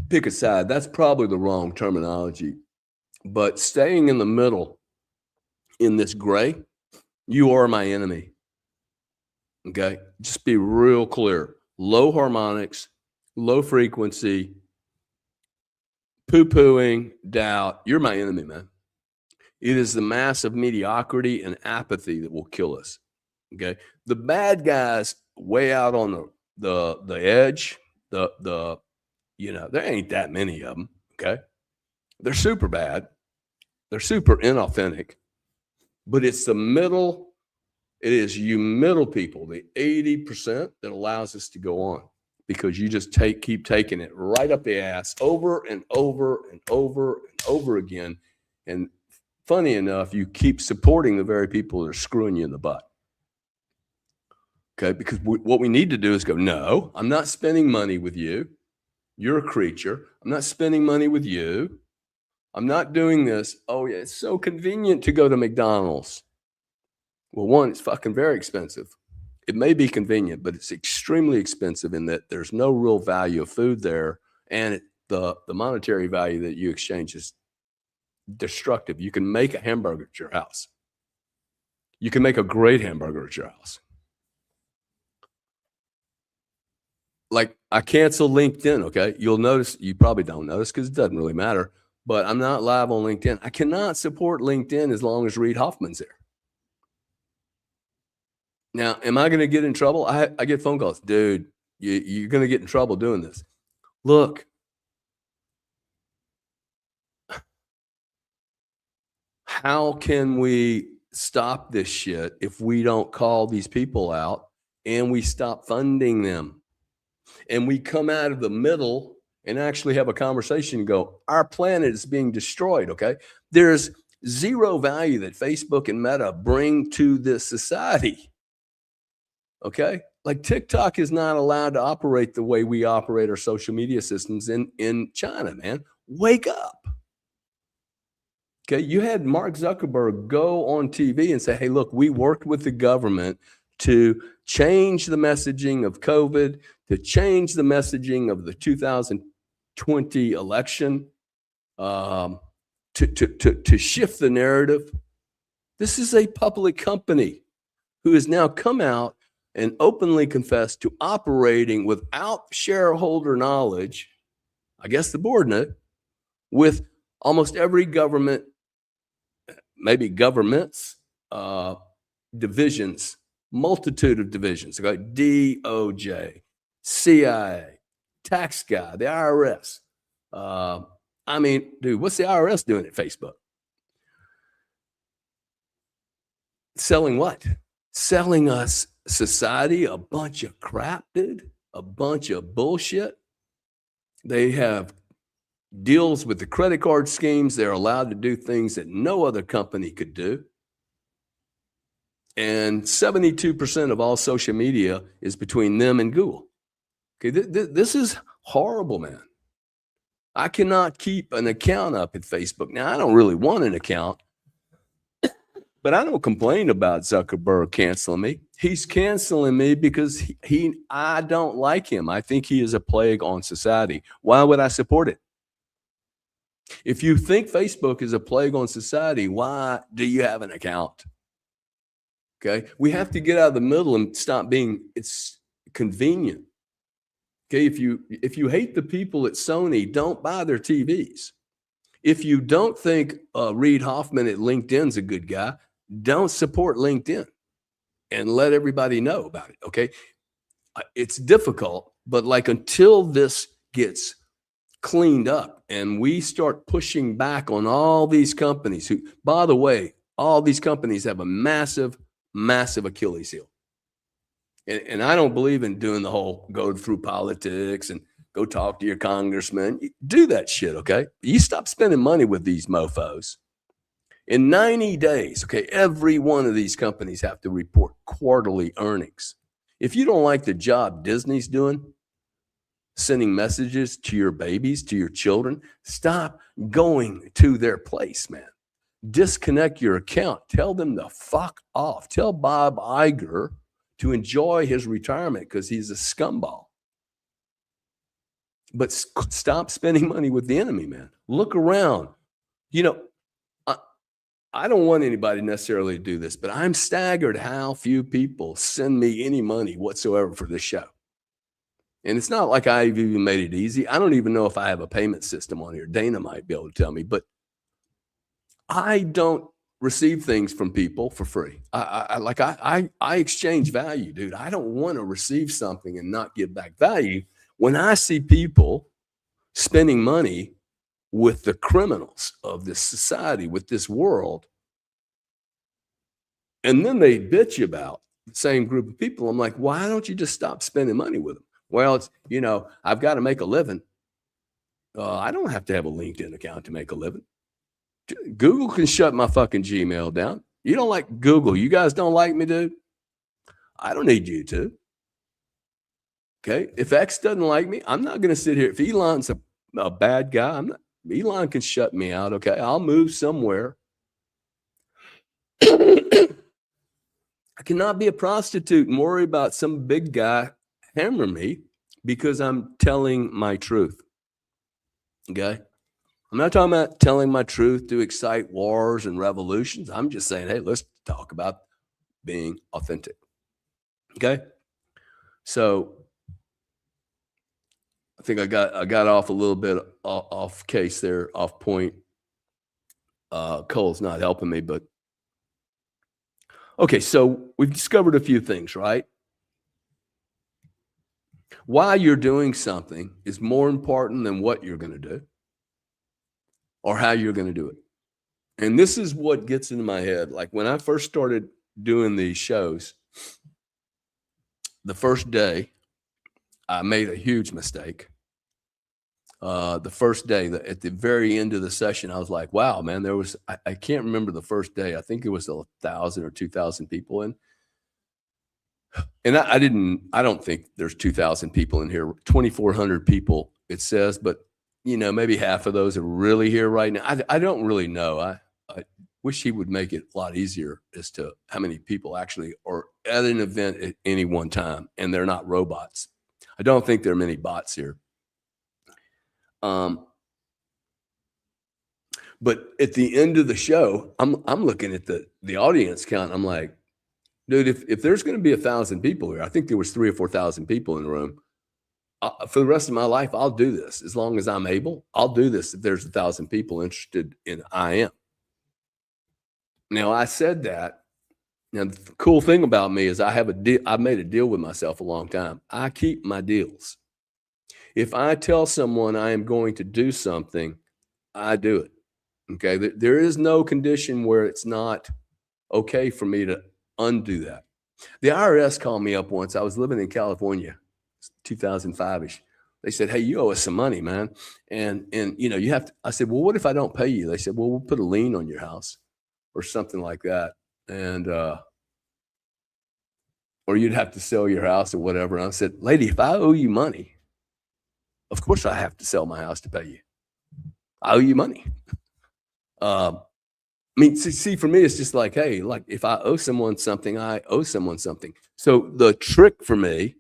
Speaker 1: Pick a side. That's probably the wrong terminology, but staying in the middle in this gray, you are my enemy. Okay. Just be real clear. Low harmonics, low frequency, poo-pooing, doubt. You're my enemy, man. It is the mass of mediocrity and apathy that will kill us. Okay. The bad guys way out on the edge, there ain't that many of them. Okay. They're super bad. They're super inauthentic, but it's the middle. It is you middle people, the 80% that allows us to go on, because you just keep taking it right up the ass over and over and over and over again. And funny enough, you keep supporting the very people that are screwing you in the butt. Okay. Because what we need to do is go, no, I'm not spending money with you. You're a creature. I'm not spending money with you. I'm not doing this. Oh yeah. It's so convenient to go to McDonald's. Well, one, it's fucking very expensive. It may be convenient, but it's extremely expensive in that there's no real value of food there. And the monetary value that you exchange is destructive. You can make a hamburger at your house. You can make a great hamburger at your house. Like I cancel LinkedIn. Okay. You'll notice, you probably don't notice because it doesn't really matter, but I'm not live on LinkedIn. I cannot support LinkedIn as long as Reid Hoffman's there. Now, am I going to get in trouble? I get phone calls. Dude, you're going to get in trouble doing this. Look, how can we stop this shit if we don't call these people out and we stop funding them and we come out of the middle and actually have a conversation and go, our planet is being destroyed. Okay. There's zero value that Facebook and Meta bring to this society. Okay. Like TikTok is not allowed to operate the way we operate our social media systems in China, man. Wake up. Okay. You had Mark Zuckerberg go on TV and say, hey, look, we worked with the government to change the messaging of COVID, to change the messaging of the 2020 election, to shift the narrative. This is a public company who has now come out and openly confessed to operating without shareholder knowledge, I guess the board knew, with almost every government, maybe governments, divisions, multitude of divisions, okay? DOJ, CIA, tax guy, the IRS. I mean, dude, what's the IRS doing at Facebook? Selling what? Selling us society a bunch of crap, dude, a bunch of bullshit. They have deals with the credit card schemes. They're allowed to do things that no other company could do. And 72% of all social media is between them and Google. Okay, this is horrible, man. I cannot keep an account up at Facebook. Now, I don't really want an account, but I don't complain about Zuckerberg canceling me. He's canceling me because I don't like him. I think he is a plague on society. Why would I support it? If you think Facebook is a plague on society, why do you have an account? Okay, we have to get out of the middle and stop being it's convenient. Okay, if you hate the people at Sony, don't buy their TVs. If you don't think Reid Hoffman at LinkedIn's a good guy, don't support LinkedIn and let everybody know about it. Okay, it's difficult, but like until this gets cleaned up and we start pushing back on all these companies who, by the way, all these companies have a massive Achilles heel. And I don't believe in doing the whole go through politics and go talk to your congressman. Do that shit, okay? You stop spending money with these mofos. In 90 days, okay, every one of these companies have to report quarterly earnings. If you don't like the job Disney's doing, sending messages to your babies, to your children, stop going to their place, man. Disconnect your account. Tell them to fuck off. Tell Bob Iger to enjoy his retirement because he's a scumball. But stop spending money with the enemy, man. Look around. You know, I don't want anybody necessarily to do this, but I'm staggered how few people send me any money whatsoever for this show. And it's not like I've even made it easy. I don't even know if I have a payment system on here. Dana might be able to tell me, but I don't receive things from people for free. I exchange value, dude. I don't want to receive something and not give back value. When I see people spending money with the criminals of this society, with this world, and then they bitch about the same group of people, I'm like, why don't you just stop spending money with them? Well, it's, I've got to make a living. I don't have to have a LinkedIn account to make a living. Google can shut my fucking Gmail down. You don't like Google. You guys don't like me, dude. I don't need you to. Okay. If X doesn't like me, I'm not going to sit here. If Elon's a bad guy, Elon can shut me out. Okay. I'll move somewhere. I cannot be a prostitute and worry about some big guy hammer me because I'm telling my truth. Okay. I'm not talking about telling my truth to excite wars and revolutions. I'm just saying, hey, let's talk about being authentic. Okay. So I think I got off a little bit off case there, off point. Cole's not helping me, but okay. So we've discovered a few things, right? Why you're doing something is more important than what you're going to do or how you're going to do it. And this is what gets into my head. Like when I first started doing these shows, the first day, I made a huge mistake. The first day, at the very end of the session, I was like, wow, man, there was, I can't remember the first day. I think it was 1,000 or 2,000 people in. And I don't think there's 2,000 people in here, 2,400 people, it says, but maybe half of those are really here right now. I don't really know. I wish he would make it a lot easier as to how many people actually are at an event at any one time, and they're not robots. I don't think there are many bots here. But at the end of the show, I'm looking at the audience count. I'm like, dude, if there's going to be 1,000 people here, I think there was 3,000 or 4,000 people in the room. For the rest of my life, I'll do this as long as I'm able. I'll do this if there's 1,000 people interested in IM. Now, I said that. Now, the cool thing about me is I've made a deal with myself a long time. I keep my deals. If I tell someone I am going to do something, I do it. Okay. There is no condition where it's not okay for me to undo that. The IRS called me up once. I was living in California, 2005-ish. They said, hey, you owe us some money, man. And you have to, I said, well, what if I don't pay you? They said, well, we'll put a lien on your house or something like that. And or you'd have to sell your house or whatever. And I said, lady, if I owe you money, of course I have to sell my house to pay you. I owe you money. I mean, see, for me, it's just like, hey, like if I owe someone something, I owe someone something. So the trick for me,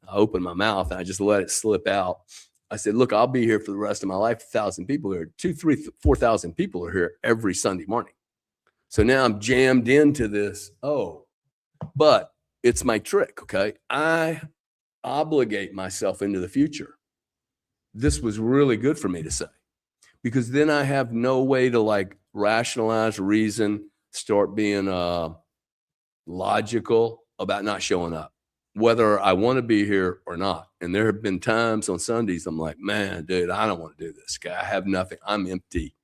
Speaker 1: I open my mouth and I just let it slip out. I said, look, I'll be here for the rest of my life. 1,000 people here, 2, 3, 4,000 people are here every Sunday morning. So now I'm jammed into this. Oh, but it's my trick. Okay. I obligate myself into the future. This was really good for me to say, because then I have no way to like rationalize, reason, start being logical about not showing up, whether I want to be here or not. And there have been times on Sundays I'm like, man, dude, I don't want to do this. I have nothing. I'm empty.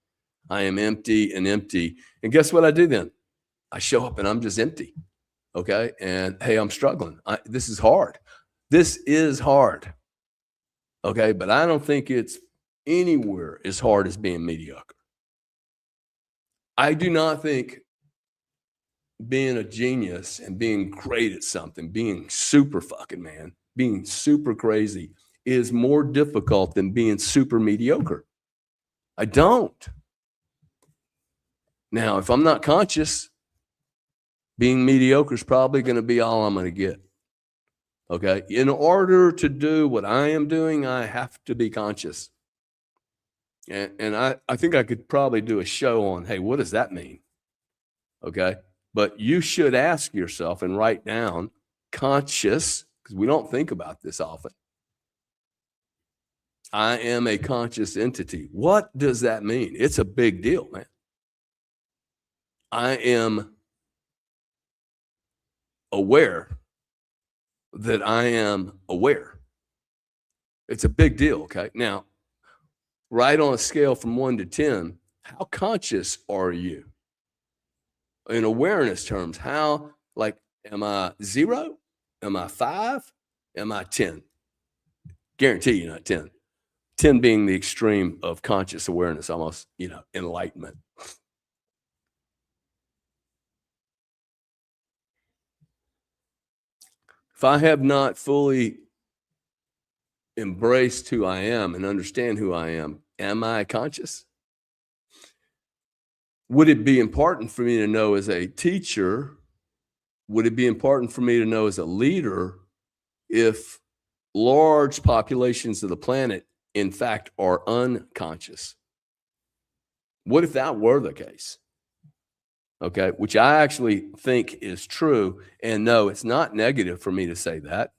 Speaker 1: I am empty and empty. And guess what I do then? I show up and I'm just empty. Okay. And hey, I'm struggling. This is hard. This is hard. Okay. But I don't think it's anywhere as hard as being mediocre. I do not think being a genius and being great at something, being super fucking man, being super crazy is more difficult than being super mediocre. I don't. Now, if I'm not conscious, being mediocre is probably going to be all I'm going to get. Okay. In order to do what I am doing, I have to be conscious. And I think I could probably do a show on, hey, what does that mean? Okay. But you should ask yourself and write down conscious, because we don't think about this often. I am a conscious entity. What does that mean? It's a big deal, man. I am aware that I am aware. It's a big deal, okay? Now, right on a scale from 1 to 10, how conscious are you? In awareness terms, how, like, am I 0? Am I 5? Am I 10? Guarantee you not 10. 10 being the extreme of conscious awareness, almost, enlightenment. If I have not fully embraced who I am and understand who I am I conscious? Would it be important for me to know as a teacher? Would it be important for me to know as a leader if large populations of the planet, in fact, are unconscious? What if that were the case? Okay, which I actually think is true. And no, it's not negative for me to say that.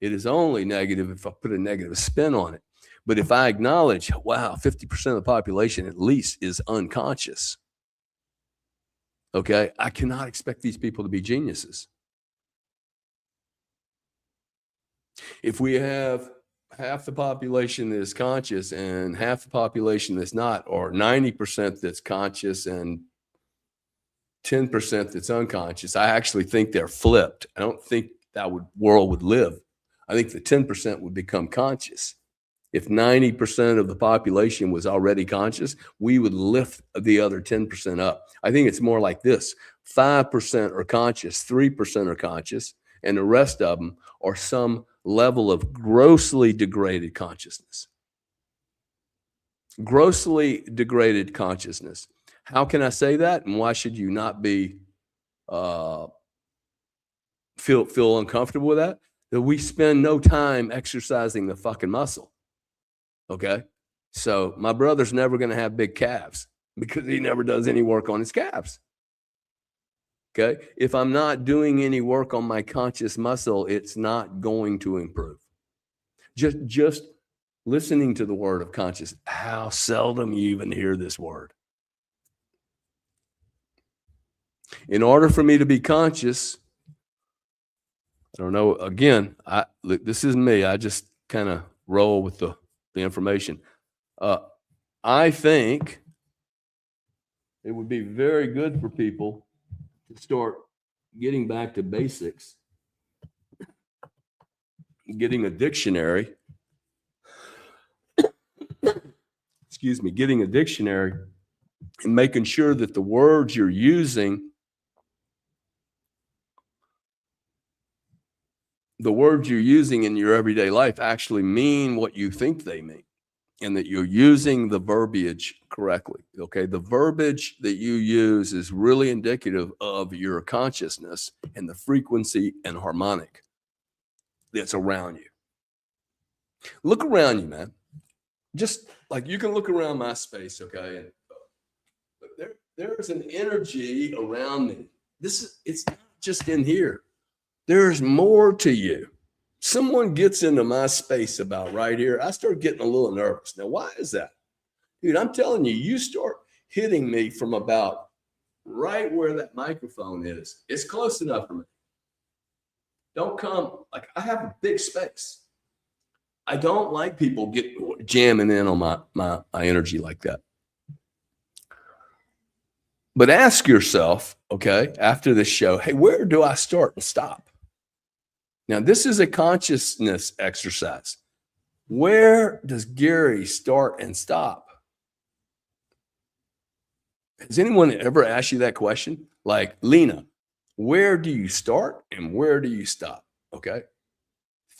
Speaker 1: It is only negative if I put a negative spin on it. But if I acknowledge, wow, 50% of the population at least is unconscious, okay, I cannot expect these people to be geniuses. If we have half the population that is conscious and half the population that's not, or 90% that's conscious and 10% that's unconscious, I actually think they're flipped. I don't think that world would live. I think the 10% would become conscious. If 90% of the population was already conscious, we would lift the other 10% up. I think it's more like this: 5% are conscious, 3% are conscious, and the rest of them are some level of grossly degraded consciousness. Grossly degraded consciousness. How can I say that? And why should you not be feel uncomfortable with that? That we spend no time exercising the fucking muscle. Okay. So my brother's never going to have big calves because he never does any work on his calves. Okay. If I'm not doing any work on my conscious muscle, it's not going to improve. Just listening to the word of conscious, how seldom you even hear this word. In order for me to be conscious, I don't know, again, this is me. I just kind of roll with the information. I think it would be very good for people to start getting back to basics, getting a dictionary, getting a dictionary and making sure that the words you're using the words you're using in your everyday life actually mean what you think they mean, and that you're using the verbiage correctly. Okay. The verbiage that you use is really indicative of your consciousness and the frequency and harmonic that's around you. Look around you, man. Just like you can look around my space, okay? And there's an energy around me. It's not just in here. There's more to you. Someone gets into my space about right here, I start getting a little nervous. Now, why is that? Dude, I'm telling you, you start hitting me from about right where that microphone is. It's close enough for me. Don't come, like I have a big space. I don't like people jamming in on my energy like that. But ask yourself, okay, after this show, hey, where do I start and stop? Now, this is a consciousness exercise. Where does Gary start and stop? Has anyone ever asked you that question? Like, Lena, where do you start and where do you stop? Okay.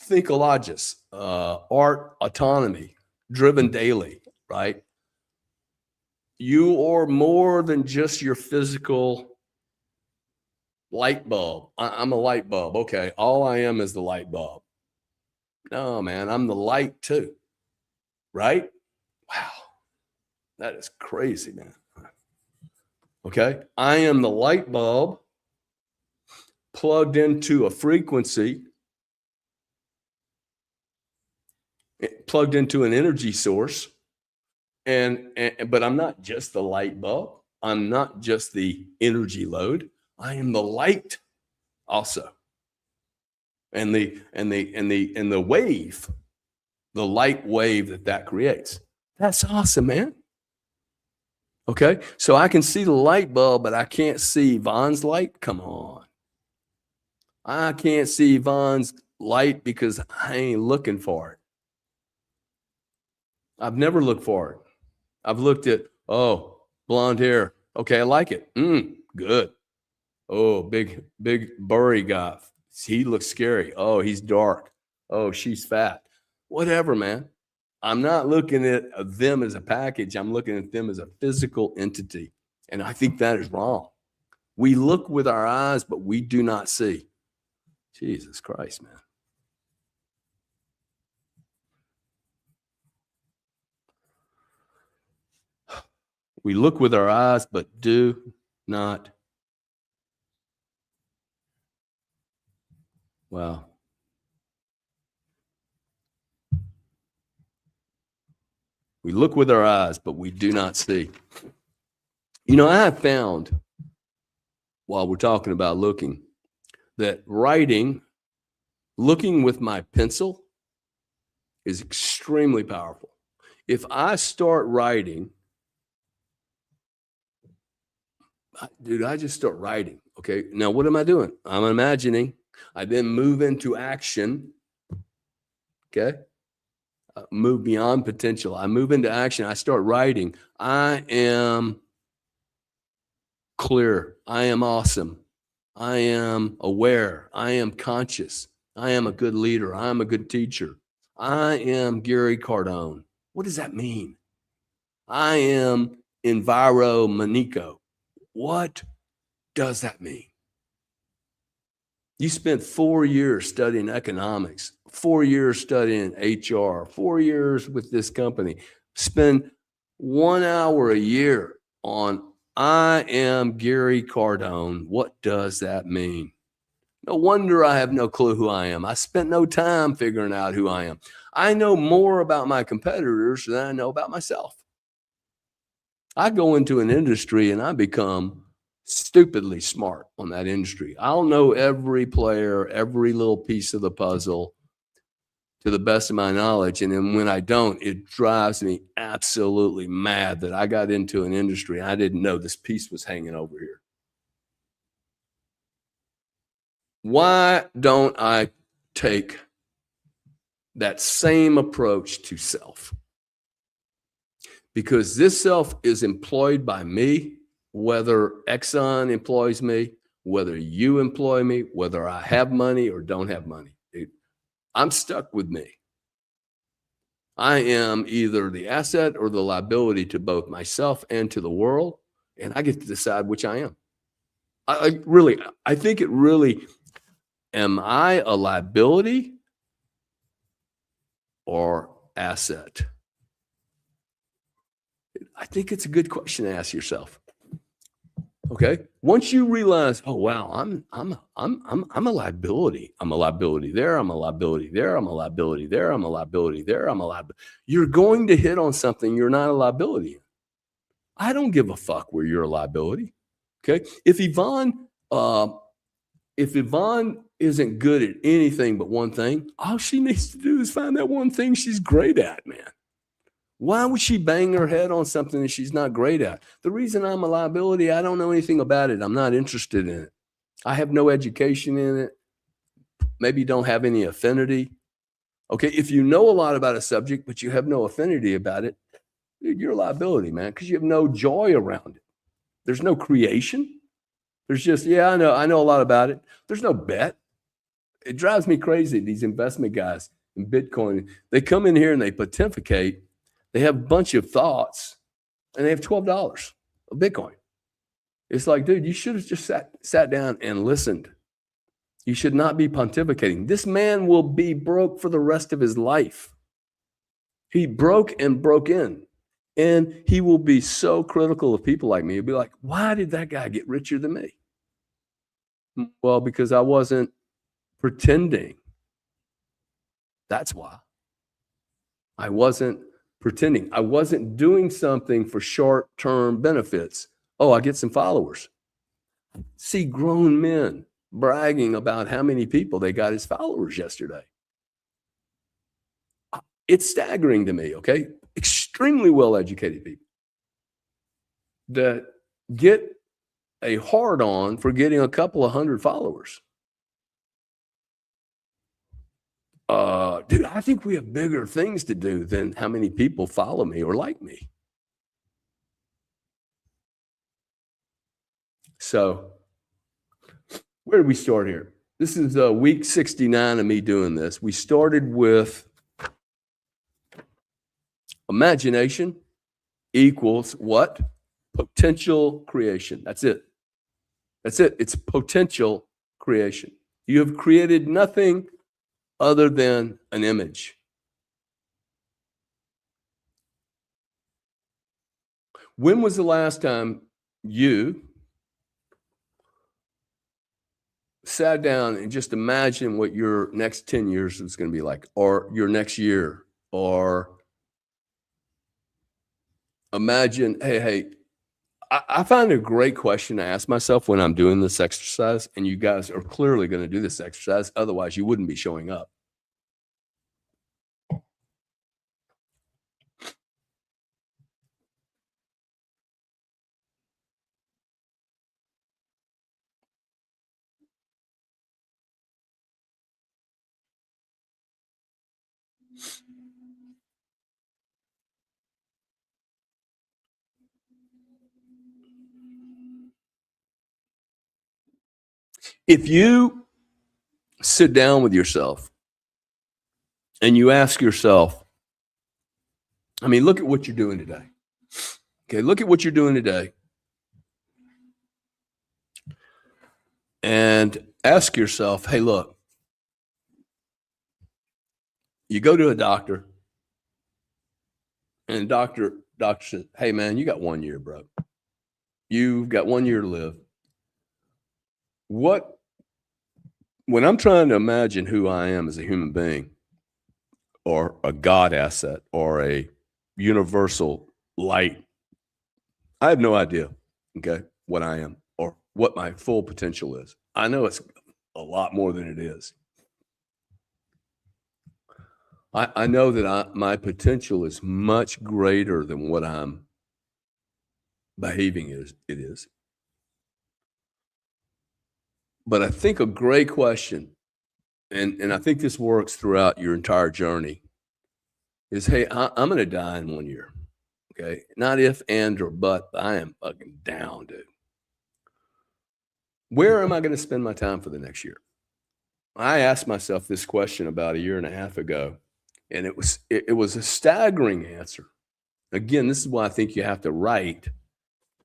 Speaker 1: Thinkologist, art autonomy, driven daily, right? You are more than just your physical light bulb. I'm a light bulb. Okay. All I am is the light bulb. No, man, I'm the light too. Right? Wow. That is crazy, man. Okay. I am the light bulb plugged into a frequency, plugged into an energy source. But I'm not just the light bulb. I'm not just the energy load. I am the light also. And the wave, the light wave that creates. That's awesome, man. Okay. So I can see the light bulb, but I can't see Von's light. Come on. I can't see Von's light because I ain't looking for it. I've never looked for it. I've looked at, oh, blonde hair. Okay, I like it. Good. Oh, big burry guy. He looks scary. Oh, he's dark. Oh, she's fat. Whatever, man. I'm not looking at them as a package. I'm looking at them as a physical entity. And I think that is wrong. We look with our eyes, but we do not see. Jesus Christ, man. We look with our eyes, but do not. Wow. We look with our eyes, but we do not see. You know, I have found, while we're talking about looking, that looking with my pencil is extremely powerful. If I start writing, dude, I just start writing. Okay. Now, what am I doing? I'm imagining. I then move into action. Okay. Move beyond potential. I move into action. I start writing. I am clear. I am awesome. I am aware. I am conscious. I am a good leader. I am a good teacher. I am Gary Cardone. What does that mean? I am Enviro Manico. What does that mean? You spent 4 years studying economics, 4 years studying HR, 4 years with this company. Spend 1 hour a year on I am Gary Cardone. What does that mean? No wonder I have no clue who I am. I spent no time figuring out who I am. I know more about my competitors than I know about myself. I go into an industry and I become stupidly smart on that industry. I'll know every player, every little piece of the puzzle to the best of my knowledge. And then when I don't, it drives me absolutely mad that I got into an industry I didn't know this piece was hanging over here. Why don't I take that same approach to self? Because this self is employed by me, whether Exxon employs me, whether you employ me, whether I have money or don't have money. I'm stuck with me. I am either the asset or the liability to both myself and to the world, and I get to decide which I am. I think it really, am I a liability or asset? I think it's a good question to ask yourself. Okay. Once you realize, oh wow, I'm a liability. I'm a liability there. I'm a liability there. I'm a liability there. I'm a liability there. I'm a liability. You're going to hit on something you're not a liability in. I don't give a fuck where you're a liability. Okay. If Yvonne isn't good at anything but one thing, all she needs to do is find that one thing she's great at, man. Why would she bang her head on something that she's not great at? The reason I'm a liability, I don't know anything about it. I'm not interested in it. I have no education in it. Maybe don't have any affinity. Okay, if you know a lot about a subject, but you have no affinity about it, dude, you're a liability, man, because you have no joy around it. There's no creation. There's just, yeah, I know a lot about it. There's no bet. It drives me crazy, these investment guys in Bitcoin. They come in here and they pontificate. They have a bunch of thoughts and they have $12 of Bitcoin. It's like, dude, you should have just sat down and listened. You should not be pontificating. This man will be broke for the rest of his life. He broke and broke in. And he will be so critical of people like me. He'll be like, why did that guy get richer than me? Well, because I wasn't pretending. That's why. I wasn't pretending. I wasn't doing something for short-term benefits. Oh, I get some followers. See grown men bragging about how many people they got as followers yesterday. It's staggering to me, okay? Extremely well-educated people that get a hard-on for getting a couple of hundred followers. Dude, I think we have bigger things to do than how many people follow me or like me. So where did we start here? This is week 69 of me doing this. We started with imagination equals what? Potential creation. That's it. That's it. It's potential creation. You have created nothing other than an image. When was the last time you sat down and just imagine what your next 10 years is going to be like, or your next year, or imagine, hey, I find a great question to ask myself when I'm doing this exercise, and you guys are clearly going to do this exercise. Otherwise, you wouldn't be showing up. If you sit down with yourself and you ask yourself, I mean, look at what you're doing today. Okay, look at what you're doing today. And ask yourself, hey, look, you go to a doctor, and the doctor says, hey, man, you got 1 year, bro. You've got 1 year to live. When I'm trying to imagine who I am as a human being, or a God asset, or a universal light, I have no idea, okay, what I am or what my full potential is. I know it's a lot more than it is. I know that my potential is much greater than what I'm behaving it is. But I think a great question, and I think this works throughout your entire journey, is, hey, I'm going to die in 1 year. Okay. Not if, and, or but I am fucking down, dude. Where am I going to spend my time for the next year? I asked myself this question about a year and a half ago, and it was a staggering answer. Again, this is why I think you have to write,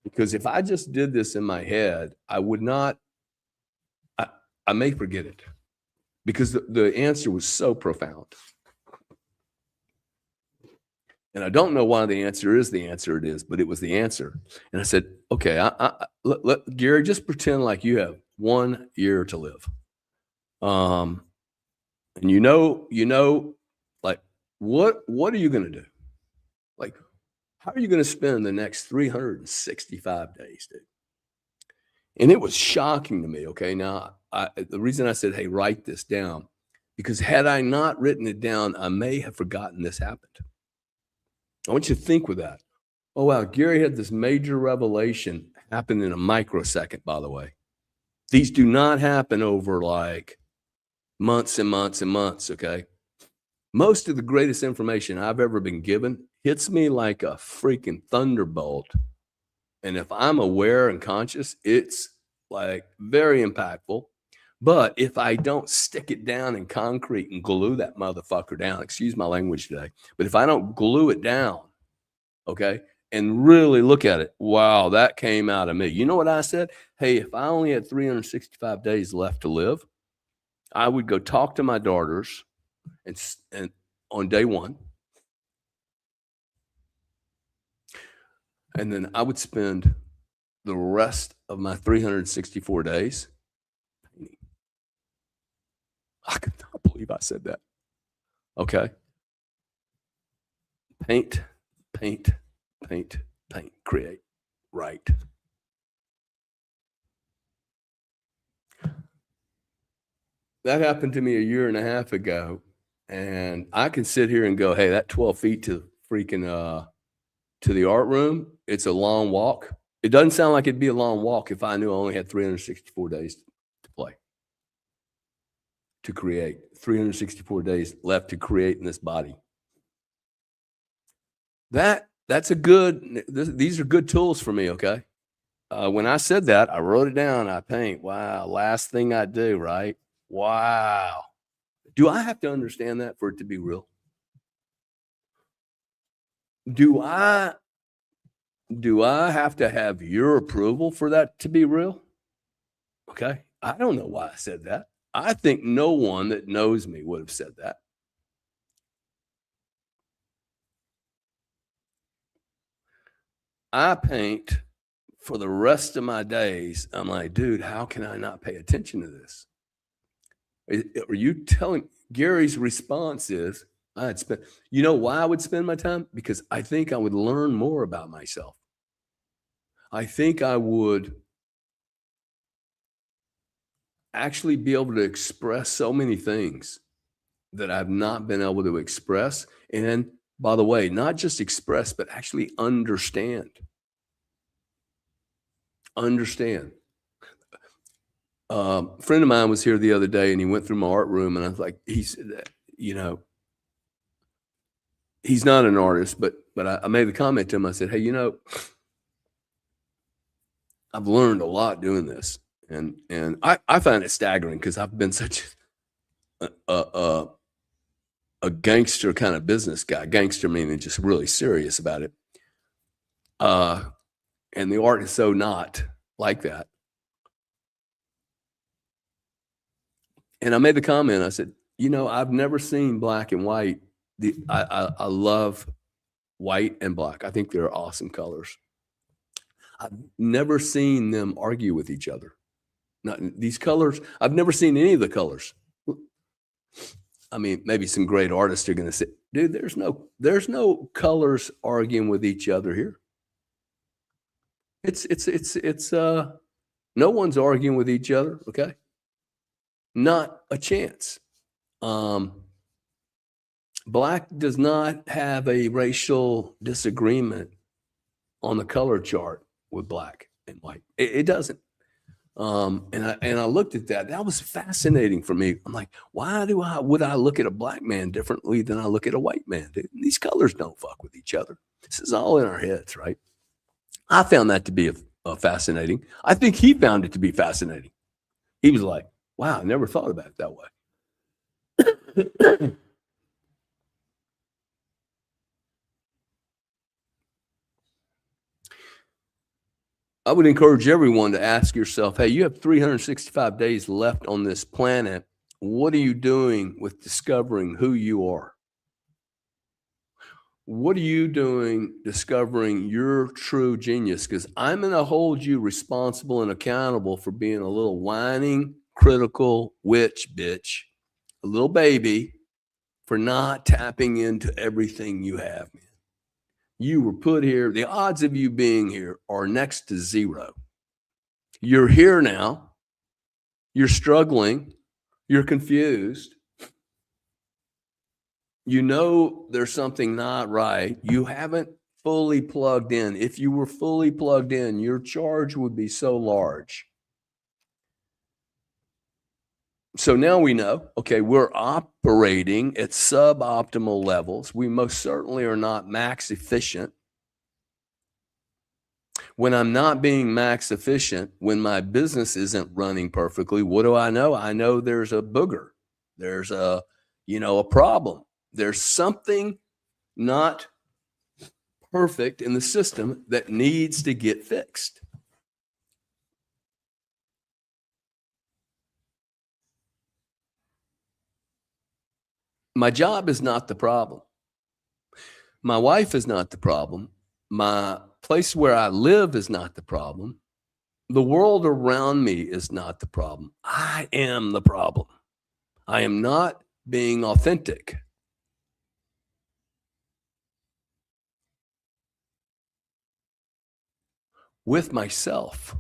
Speaker 1: because if I just did this in my head, I would not. I, I may forget it because the answer was so profound. And I don't know why the answer is the answer it is, but it was the answer. And I said, okay, Gary, just pretend like you have 1 year to live. And like, what are you going to do? Like, how are you going to spend the next 365 days, dude? And it was shocking to me. Okay. Now, the reason I said, hey, write this down, because had I not written it down, I may have forgotten this happened. I want you to think with that. Oh, wow. Gary had this major revelation happen in a microsecond, by the way. These do not happen over like months and months and months. Okay. Most of the greatest information I've ever been given hits me like a freaking thunderbolt. And if I'm aware and conscious, it's like very impactful. But if I don't stick it down in concrete and glue that motherfucker down, excuse my language today, but if I don't glue it down, okay, and really look at it, wow, that came out of me. You know what I said? Hey, if I only had 365 days left to live, I would go talk to my daughters and on day one, and then I would spend the rest of my 364 days painting. I could not believe I said that. Okay. Paint, paint, paint, paint, create, write. That happened to me a year and a half ago. And I can sit here and go, hey, that 12 feet to freaking to the art room, it's a long walk. It doesn't sound like it'd be a long walk if I knew I only had 364 days to play, to create. 364 days left to create in this body. That's a good. These are good tools for me. Okay. When I said that, I wrote it down. I paint. Wow. Last thing I do. Right. Wow. Do I have to understand that for it to be real? Do I have to have your approval for that to be real? Okay. I don't know why I said that. I think no one that knows me would have said that. I paint for the rest of my days. I'm like, dude, how can I not pay attention to this? Are you telling Gary's response is I'd spend, you know why I would spend my time? Because I think I would learn more about myself. I think I would actually be able to express so many things that I've not been able to express. And by the way, not just express, but actually understand. Understand. A friend of mine was here the other day and he went through my art room and I was like, he said that, he's not an artist, but I made the comment to him. I said, hey, I've learned a lot doing this. And I find it staggering because I've been such a gangster kind of business guy. Gangster meaning just really serious about it. And the art is so not like that. And I made the comment, I said, I've never seen black and white. I love white and black. I think they're awesome colors. I've never seen them argue with each other. Not these colors. I've never seen any of the colors. I mean, maybe some great artists are going to say, dude, there's no colors arguing with each other here. It's no one's arguing with each other. Okay. Not a chance. Black does not have a racial disagreement on the color chart with black and white. It doesn't. And I looked at that. That was fascinating for me. I'm like, why would I look at a black man differently than I look at a white man? Dude? These colors don't fuck with each other. This is all in our heads, right? I found that to be fascinating. I think he found it to be fascinating. He was like, wow, I never thought about it that way. I would encourage everyone to ask yourself, hey, you have 365 days left on this planet. What are you doing with discovering who you are? What are you doing discovering your true genius? Because I'm going to hold you responsible and accountable for being a little whining, critical witch bitch, a little baby, for not tapping into everything you have, man. You were put here. The odds of you being here are next to zero. You're here now. You're struggling. You're confused. You know there's something not right. You haven't fully plugged in. If you were fully plugged in, your charge would be so large. So now we know, okay, we're operating at suboptimal levels. We most certainly are not max efficient. When I'm not being max efficient, when my business isn't running perfectly, what do I know? I know there's a booger. There's a problem. There's something not perfect in the system that needs to get fixed. My job is not the problem. My wife is not the problem. My place where I live is not the problem. The world around me is not the problem. I am the problem. I am not being authentic. With myself.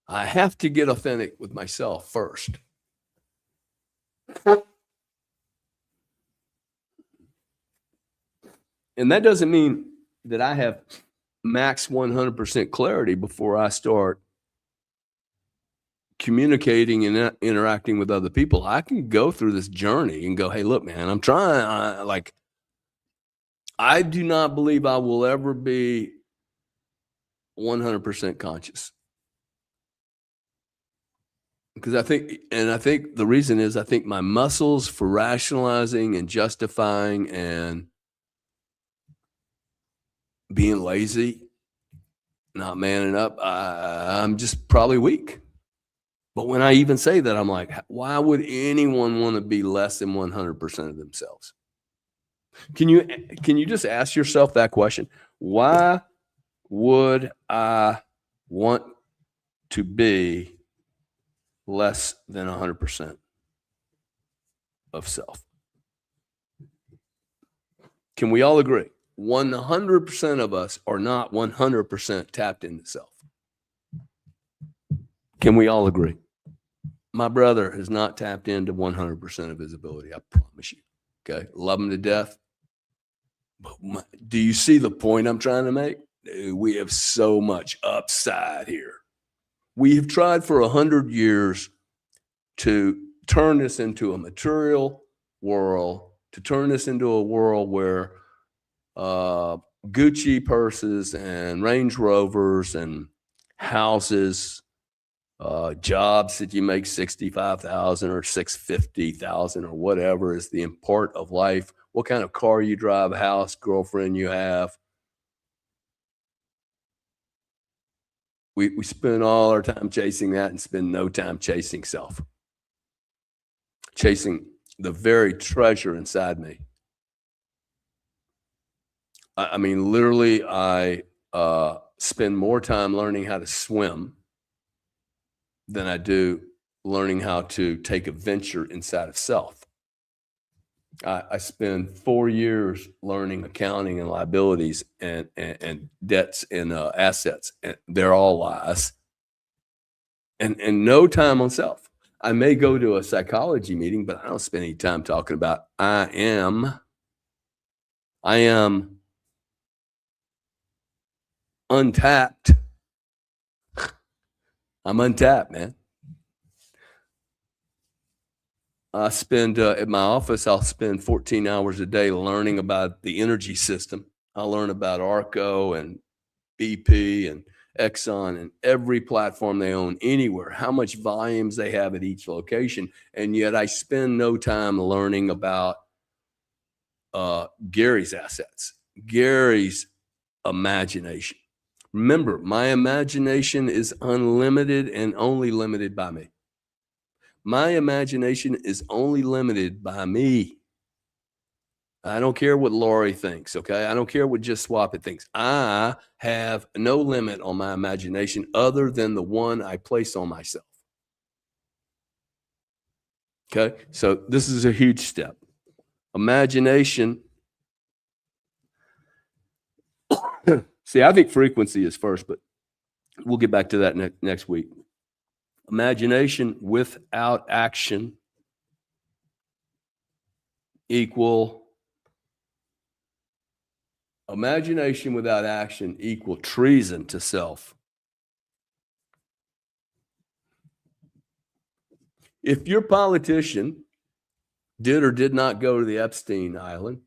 Speaker 1: I have to get authentic with myself first. And that doesn't mean that I have max 100% clarity before I start communicating and interacting with other people. I can go through this journey and go, hey, look, man, I'm trying. I do not believe I will ever be 100% conscious. Because I think the reason is I think my muscles for rationalizing and justifying and being lazy, not manning up, I'm just probably weak. But when I even say that, I'm like, why would anyone want to be less than 100% of themselves? Can you just ask yourself that question? Why would I want to be less than 100% of self? Can we all agree? 100% of us are not 100% tapped into self. Can we all agree? My brother has not tapped into 100% of his ability. I promise you. Okay. Love him to death. But do you see the point I'm trying to make? Dude, we have so much upside here. We have tried for 100 years to turn this into a material world, to turn this into a world where Gucci purses and Range Rovers and houses, jobs that you make 65,000 or 650,000 or whatever is the import of life. What kind of car you drive, house, girlfriend you have. We spend all our time chasing that and spend no time chasing self, chasing the very treasure inside me. I mean, literally, I spend more time learning how to swim than I do learning how to take a venture inside of self. I spend 4 years learning accounting and liabilities and debts and assets. And they're all lies. And no time on self. I may go to a psychology meeting, but I don't spend any time talking about I am untapped. I'm untapped, man. I spend at my office, I'll spend 14 hours a day learning about the energy system. I'll learn about ARCO and BP and Exxon, and every platform they own anywhere, how much volumes they have at each location. And yet I spend no time learning about Gary's assets, Gary's imagination. Remember, my imagination is unlimited and only limited by me. My imagination is only limited by me. I don't care what Laurie thinks, okay? I don't care what Just Swap It thinks. I have no limit on my imagination other than the one I place on myself. Okay? So this is a huge step. Imagination. See, I think frequency is first, but we'll get back to that next week. Imagination without action equal imagination without action equal treason to self. If your politician did or did not go to the Epstein Island,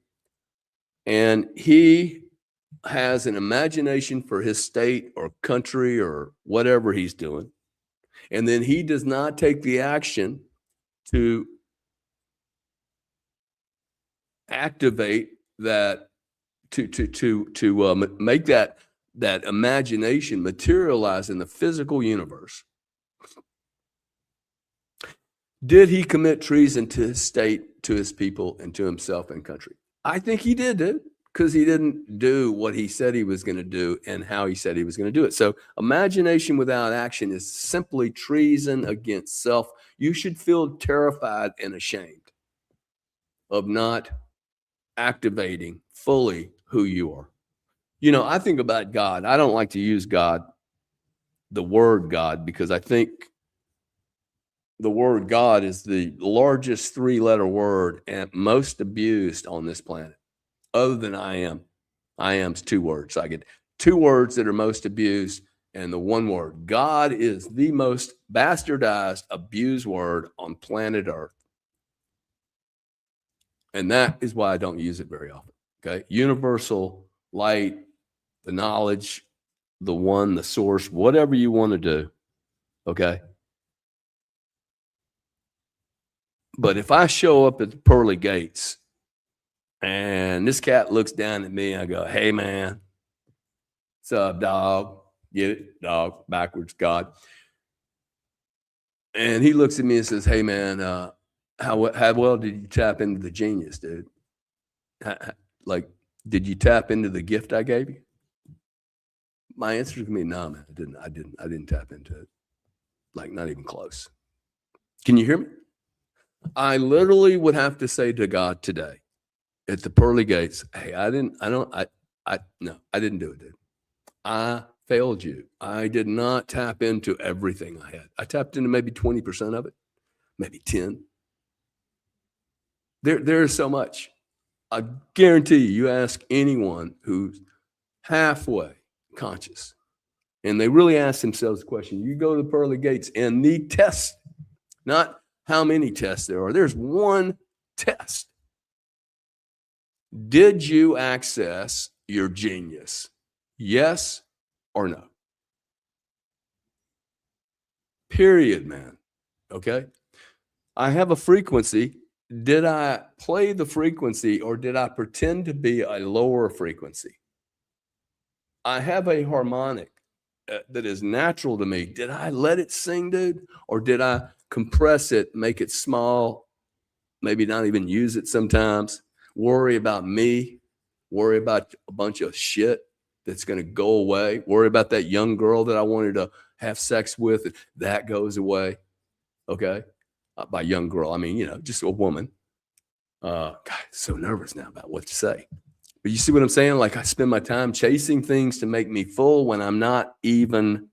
Speaker 1: and he has an imagination for his state or country or whatever he's doing, and then he does not take the action to activate that, to make that imagination materialize in the physical universe. Did he commit treason to his state, to his people, and to himself and country? I think he did, dude, because he didn't do what he said he was going to do and how he said he was going to do it. So imagination without action is simply treason against self. You should feel terrified and ashamed of not activating fully who you are. You know, I think about God. I don't like to use God, the word God, because I think the word God is the largest three-letter word and most abused on this planet, other than I am. I am's two words. I get two words that are most abused, and the one word. God is the most bastardized, abused word on planet Earth. And that is why I don't use it very often. Okay. Universal light, the knowledge, the one, the source, whatever you want to do. Okay. But if I show up at the pearly gates and this cat looks down at me and I go, hey, man, what's up, dog? Get it? Dog, backwards, God. And he looks at me and says, hey, man, how well did you tap into the genius, dude? Like, did you tap into the gift I gave you? My answer is gonna be no, man. I didn't tap into it. Like, not even close. Can you hear me? I literally would have to say to God today at the pearly gates, hey, no, I didn't do it, dude. I failed you. I did not tap into everything I had. I tapped into maybe 20% of it, maybe 10. There's so much. I guarantee you ask anyone who's halfway conscious, and they really ask themselves the question, you go to the pearly gates and the test, not how many tests there are. There's one test. Did you access your genius? Yes or no? Period, man. Okay. I have a frequency. Did I play the frequency or did I pretend to be a lower frequency? I have a harmonic that is natural to me. Did I let it sing, dude? Or did I compress it, make it small, maybe not even use it sometimes, worry about me, worry about a bunch of shit that's going to go away, worry about that young girl that I wanted to have sex with, that goes away, okay? By young girl, I mean, just a woman. God, so nervous now about what to say. But you see what I'm saying? Like, I spend my time chasing things to make me full when I'm not even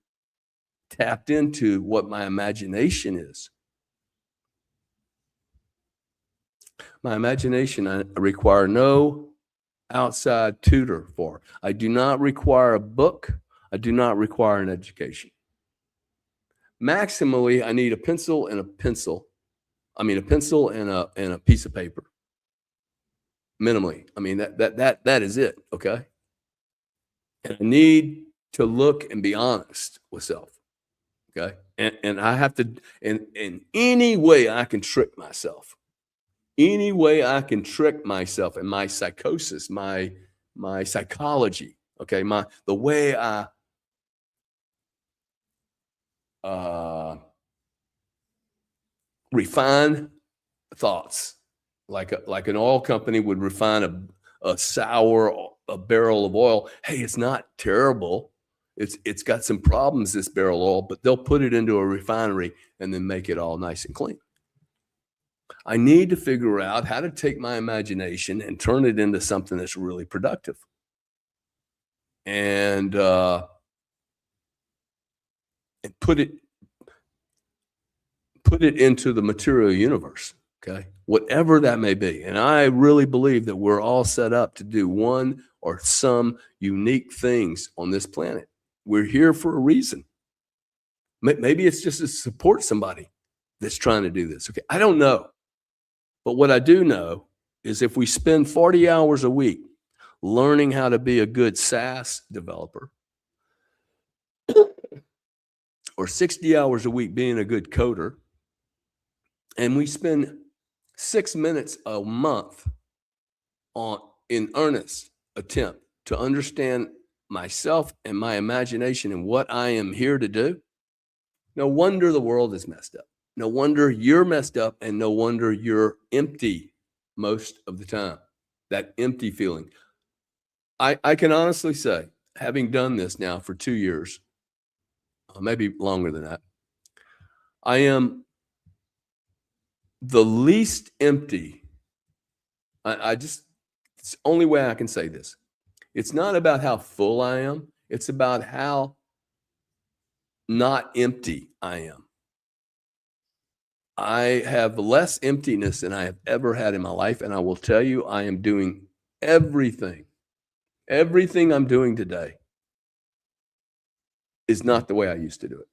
Speaker 1: tapped into what my imagination is. My imagination, I require no outside tutor for. I do not require a book. I do not require an education. Maximally, I need a pencil and a pencil. I mean, a pencil and a piece of paper. Minimally. I mean, that is it. Okay. And I need to look and be honest with self. Okay. And I have to, in any way I can trick myself, any way I can trick myself and my psychosis, my psychology, okay, the way I refine thoughts, like an oil company would refine a barrel of oil. Hey, it's not terrible. It's got some problems, this barrel of oil, but they'll put it into a refinery and then make it all nice and clean. I need to figure out how to take my imagination and turn it into something that's really productive. And put it into the material universe, okay? Whatever that may be. And I really believe that we're all set up to do one or some unique things on this planet. We're here for a reason. Maybe it's just to support somebody that's trying to do this, okay? I don't know. But what I do know is if we spend 40 hours a week learning how to be a good SaaS developer, or 60 hours a week being a good coder, and we spend 6 minutes a month in earnest attempt to understand myself and my imagination and what I am here to do, no wonder the world is messed up. No wonder you're messed up, and no wonder you're empty most of the time. That empty feeling. I can honestly say, having done this now for 2 years, maybe longer than that, I am the least empty. It's the only way I can say this. It's not about how full I am. It's about how not empty I am. I have less emptiness than I have ever had in my life. And I will tell you, I am doing everything I'm doing today is not the way I used to do it.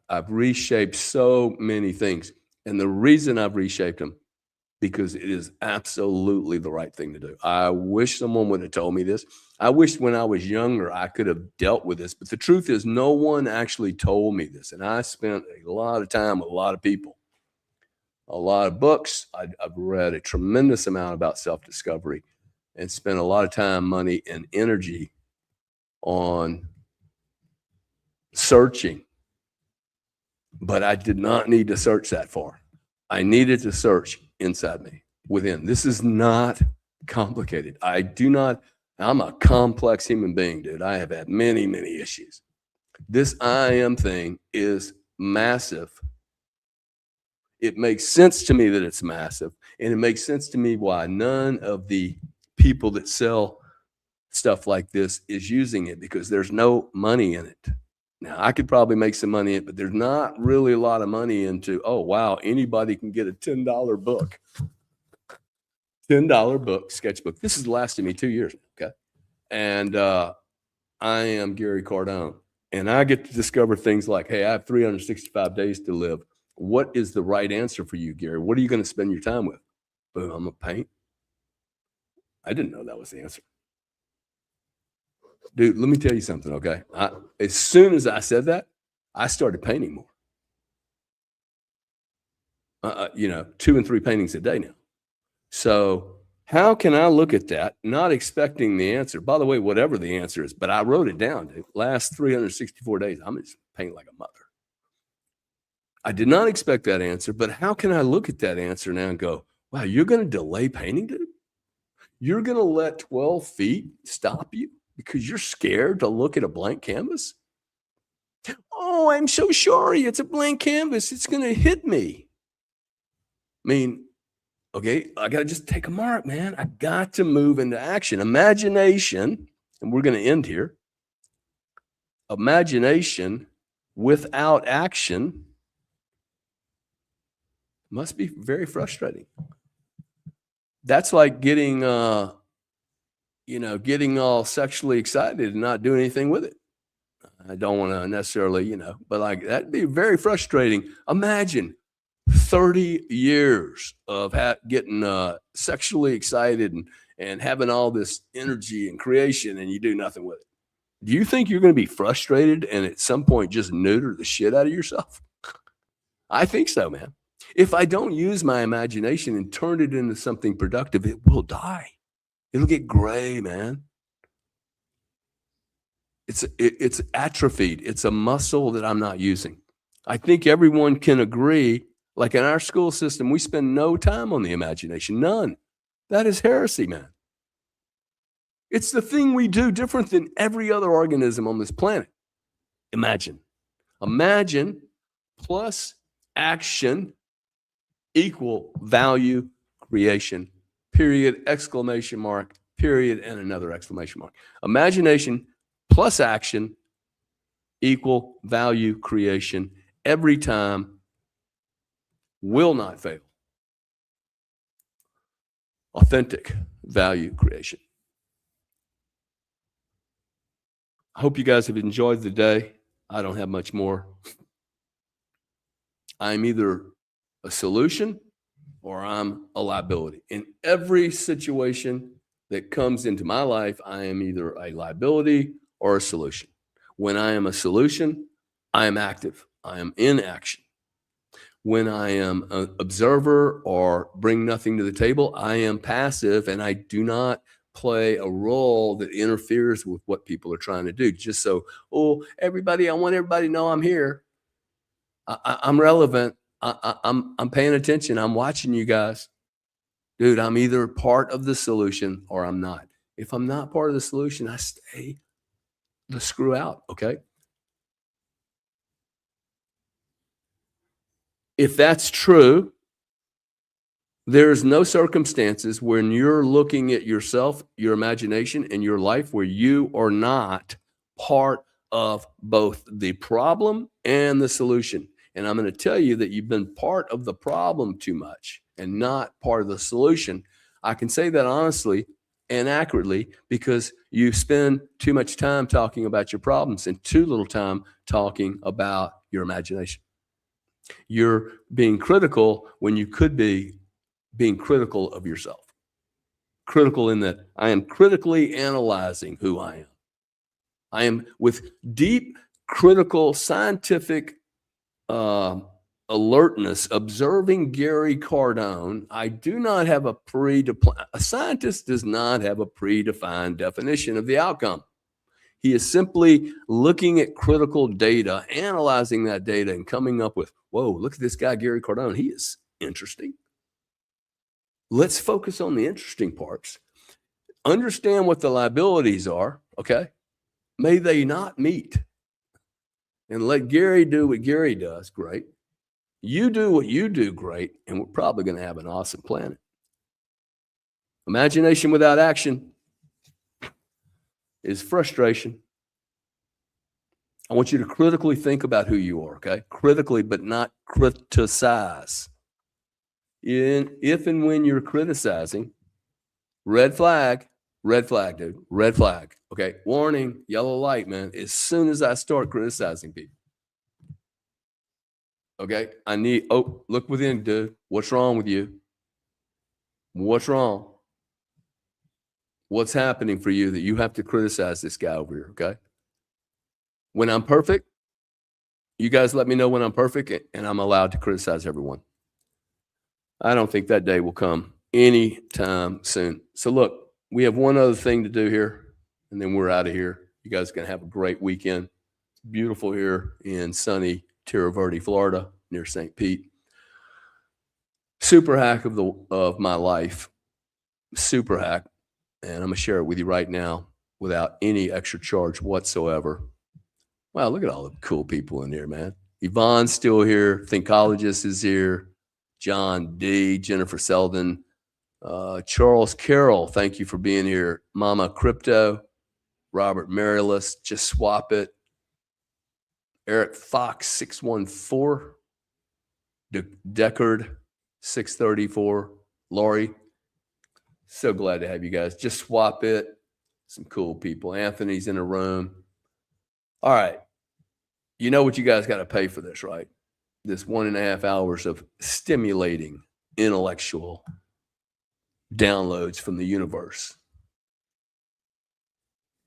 Speaker 1: I've reshaped so many things. And the reason I've reshaped them, because it is absolutely the right thing to do. I wish someone would have told me this. I wish when I was younger, I could have dealt with this. But the truth is, no one actually told me this. And I spent a lot of time with a lot of people, a lot of books. I've read a tremendous amount about self-discovery and spent a lot of time, money, and energy on searching. But I did not need to search that far. I needed to search inside me, within. This is not complicated. I'm a complex human being, dude. I have had many, many issues. This I am thing is massive. It makes sense to me that it's massive, and it makes sense to me why none of the people that sell stuff like this is using it, because there's no money in it. Now, I could probably make some money in it, but there's not really a lot of money into, oh, wow, anybody can get a $10 book. $10 book, sketchbook. This has lasted me 2 years, okay? And I am Gary Cardone, and I get to discover things like, hey, I have 365 days to live. What is the right answer for you, Gary? What are you going to spend your time with? Boom, I'm going to paint. I didn't know that was the answer. Dude, let me tell you something, okay? As soon as I said that, I started painting more. 2 and 3 paintings a day now. So how can I look at that, not expecting the answer? By the way, whatever the answer is, but I wrote it down, dude. Last 364 days, I'm just painting like a mother. I did not expect that answer, but how can I look at that answer now and go, wow, you're going to delay painting, dude? You're going to let 12 feet stop you because you're scared to look at a blank canvas? Oh, I'm so sorry. It's a blank canvas. It's going to hit me. I mean, okay, I got to just take a mark, man. I got to move into action. Imagination, and we're going to end here. Imagination without action must be very frustrating. That's like getting all sexually excited and not doing anything with it. I don't want to necessarily, but like that'd be very frustrating. Imagine 30 years of getting sexually excited and having all this energy and creation and you do nothing with it. Do you think you're going to be frustrated and at some point just neuter the shit out of yourself? I think so, man. If I don't use my imagination and turn it into something productive, it will die. It'll get gray, man. It's atrophied. It's a muscle that I'm not using. I think everyone can agree, like in our school system, we spend no time on the imagination, none. That is heresy, man. It's the thing we do different than every other organism on this planet. Imagine plus action equal value creation, period, exclamation mark, period, and another exclamation mark. Imagination plus action equal value creation every time, will not fail. Authentic value creation. I hope you guys have enjoyed the day. I don't have much more. I'm either a solution or I'm a liability. In every situation that comes into my life, I am either a liability or a solution. When I am a solution, I am active. I am in action. When I am an observer or bring nothing to the table, I am passive and I do not play a role that interferes with what people are trying to do. Just so, everybody, I want everybody to know I'm here. I'm relevant. I'm paying attention. I'm watching you guys. Dude, I'm either part of the solution or I'm not. If I'm not part of the solution, I stay the screw out, okay? If that's true, there's no circumstances when you're looking at yourself, your imagination, and your life where you are not part of both the problem and the solution. And I'm going to tell you that you've been part of the problem too much and not part of the solution. I can say that honestly and accurately because you spend too much time talking about your problems and too little time talking about your imagination. You're being critical when you could be being critical of yourself. Critical in that I am critically analyzing who I am. I am with deep, critical, scientific alertness, observing Gary Cardone. I do not have a scientist does not have a predefined definition of the outcome. He is simply looking at critical data, analyzing that data, and coming up with, whoa, look at this guy, Gary Cardone. He is interesting. Let's focus on the interesting parts. Understand what the liabilities are, okay? May they not meet. And let Gary do what Gary does, great. You do what you do, great. And we're probably going to have an awesome planet. Imagination without action is frustration. I want you to critically think about who you are, okay? Critically, but not criticize. If and when you're criticizing, red flag, dude, red flag. Okay, warning, yellow light, man. As soon as I start criticizing people, okay, look within, dude. What's wrong with you? What's wrong? What's happening for you that you have to criticize this guy over here, okay? When I'm perfect, you guys let me know when I'm perfect and I'm allowed to criticize everyone. I don't think that day will come anytime soon. So look, we have one other thing to do here, and then we're out of here. You guys are going to have a great weekend. It's beautiful here in sunny Terra Verde, Florida, near St. Pete. Super hack of my life. Super hack. And I'm going to share it with you right now without any extra charge whatsoever. Wow, look at all the cool people in here, man. Yvonne's still here. Thinkologist is here. John D., Jennifer Selden, Charles Carroll, thank you for being here. Mama Crypto, Robert Marylis, Just Swap It, Eric Fox 614, Deckard 634, Laurie. So glad to have you guys. Just Swap It. Some cool people. Anthony's in the room. All right. You know what you guys got to pay for this, right? This 1.5 hours of stimulating intellectual downloads from the universe.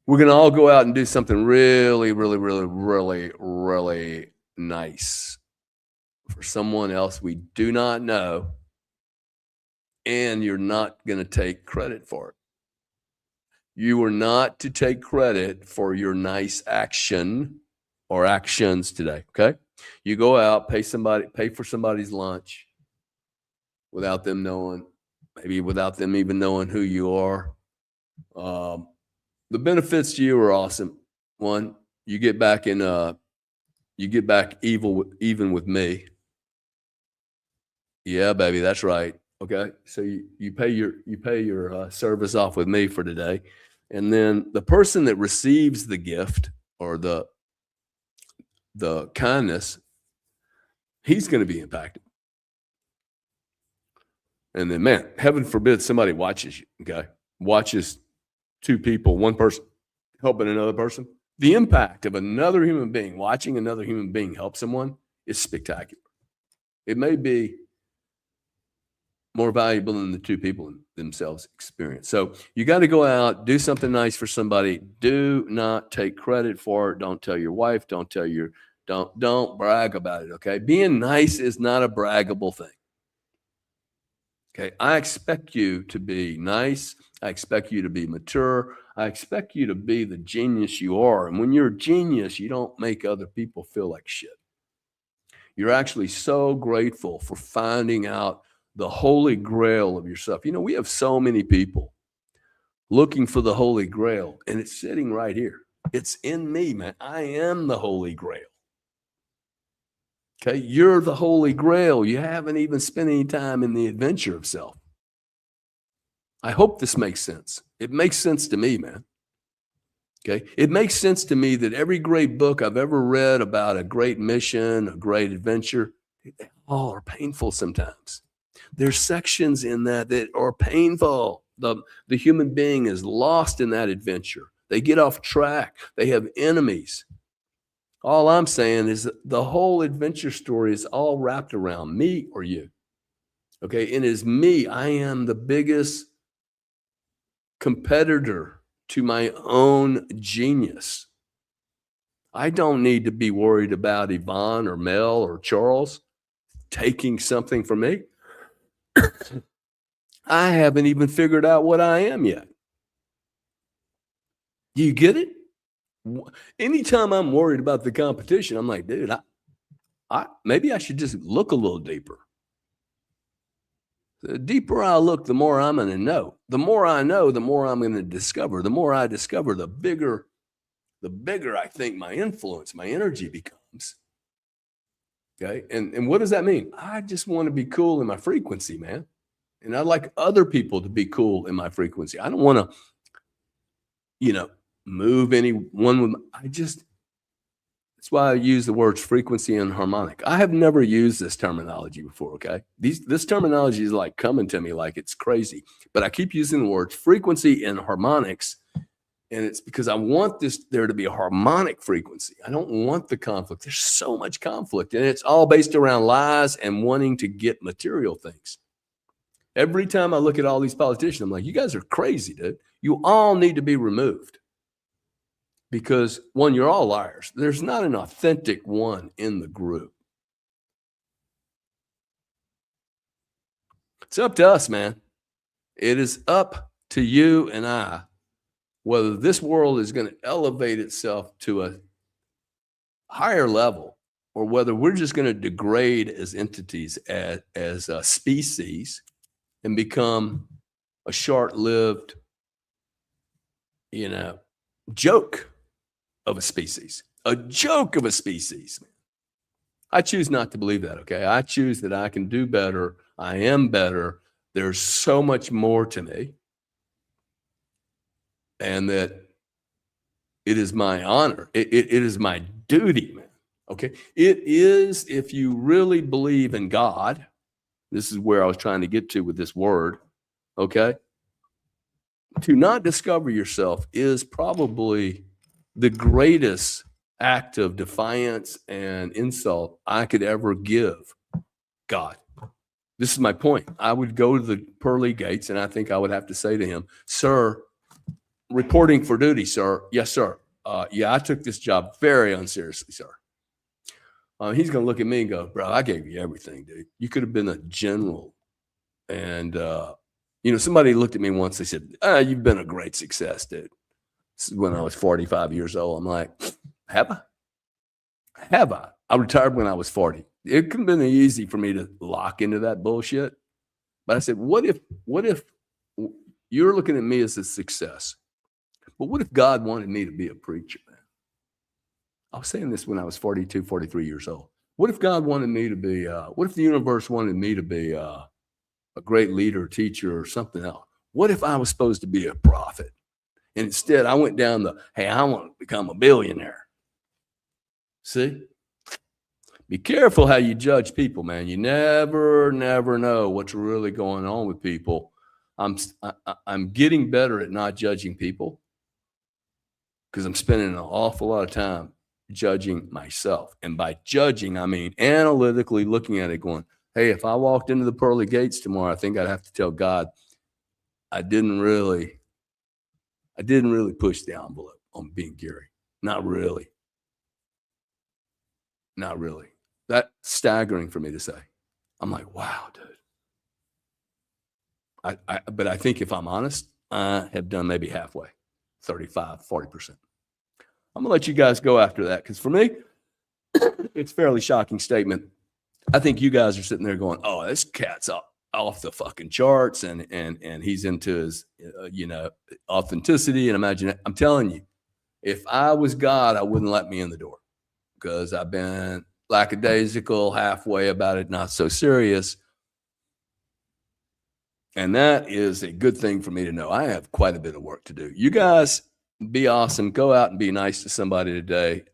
Speaker 1: We're going to all go out and do something really, really, really, really, really nice for someone else we do not know, and you're not going to take credit for it. You are not to take credit for your nice action or actions today, okay? You go out, pay for somebody's lunch without them knowing, maybe without them even knowing who you are. The benefits to you are awesome. One, you get back even with me. Yeah, baby, that's right. Okay, so you pay your service off with me for today, and then the person that receives the gift or the kindness, he's going to be impacted. And then, man, heaven forbid somebody watches you. Okay, watches two people, one person helping another person. The impact of another human being watching another human being help someone is spectacular. It may be more valuable than the two people themselves experience. So you got to go out, do something nice for somebody. Do not take credit for it. Don't tell your wife. Don't brag about it. Okay. Being nice is not a braggable thing. Okay. I expect you to be nice. I expect you to be mature. I expect you to be the genius you are. And when you're a genius, you don't make other people feel like shit. You're actually so grateful for finding out the holy grail of yourself. You know, we have so many people looking for the holy grail, and it's sitting right here. It's in me, man. I am the holy grail. Okay, you're the holy grail. You haven't even spent any time in the adventure of self. I hope this makes sense. It makes sense to me, man. Okay, it makes sense to me that every great book I've ever read about a great mission, a great adventure, they all are painful sometimes. There's sections in that are painful. The human being is lost in that adventure. They get off track. They have enemies. All I'm saying is that the whole adventure story is all wrapped around me or you. Okay, and as me, I am the biggest competitor to my own genius. I don't need to be worried about Yvonne or Mel or Charles taking something from me. I haven't even figured out what I am yet. Do you get it? Anytime I'm worried about the competition, I'm like, dude, maybe I should just look a little deeper. The deeper I look, the more I'm going to know. The more I know, the more I'm going to discover. The more I discover, the bigger I think my influence, my energy becomes. Okay. And what does that mean? I just want to be cool in my frequency, man. And I'd like other people to be cool in my frequency. I don't want to, move anyone. That's why I use the words frequency and harmonic. I have never used this terminology before. Okay. This terminology is like coming to me like it's crazy, but I keep using the words frequency and harmonics. And it's because I want there to be a harmonic frequency. I don't want the conflict. There's so much conflict, and it's all based around lies and wanting to get material things. Every time I look at all these politicians, I'm like, you guys are crazy, dude. You all need to be removed. Because one, you're all liars. There's not an authentic one in the group. It's up to us, man. It is up to you and I whether this world is going to elevate itself to a higher level or whether we're just going to degrade as entities, as a species, and become a short-lived, joke of a species. A joke of a species. I choose not to believe that, okay? I choose that I can do better. I am better. There's so much more to me. And that it is my honor. It is my duty, man. Okay? It is, if you really believe in God, this is where I was trying to get to with this word, okay? To not discover yourself is probably the greatest act of defiance and insult I could ever give God. This is my point. I would go to the pearly gates, and I think I would have to say to him, sir, reporting for duty, sir. Yes, sir. Yeah, I took this job very unseriously, sir. He's going to look at me and go, bro, I gave you everything, dude. You could have been a general. And, somebody looked at me once. They said, you've been a great success, dude. This is when I was 45 years old. I'm like, have I? Have I? I retired when I was 40. It could have been easy for me to lock into that bullshit. But I said, what if you're looking at me as a success? But what if God wanted me to be a preacher, man? I was saying this when I was 42, 43 years old. What if God wanted me to be, what if the universe wanted me to be a great leader, teacher, or something else? What if I was supposed to be a prophet? And instead, I went down hey, I want to become a billionaire. See? Be careful how you judge people, man. You never know what's really going on with people. I'm getting better at not judging people because I'm spending an awful lot of time judging myself. And by judging, I mean analytically looking at it going, hey, if I walked into the pearly gates tomorrow, I think I'd have to tell God I didn't really push the envelope on being Gary. Not really. Not really. That's staggering for me to say. I'm like, wow, dude. But I think if I'm honest, I have done maybe halfway, 35, 40%. I'm going to let you guys go after that because for me, it's a fairly shocking statement. I think you guys are sitting there going, oh, this cat's off the fucking charts and he's into his, authenticity and imagine. I'm telling you, if I was God, I wouldn't let me in the door because I've been lackadaisical, halfway about it, not so serious. And that is a good thing for me to know. I have quite a bit of work to do. You guys be awesome. Go out and be nice to somebody today.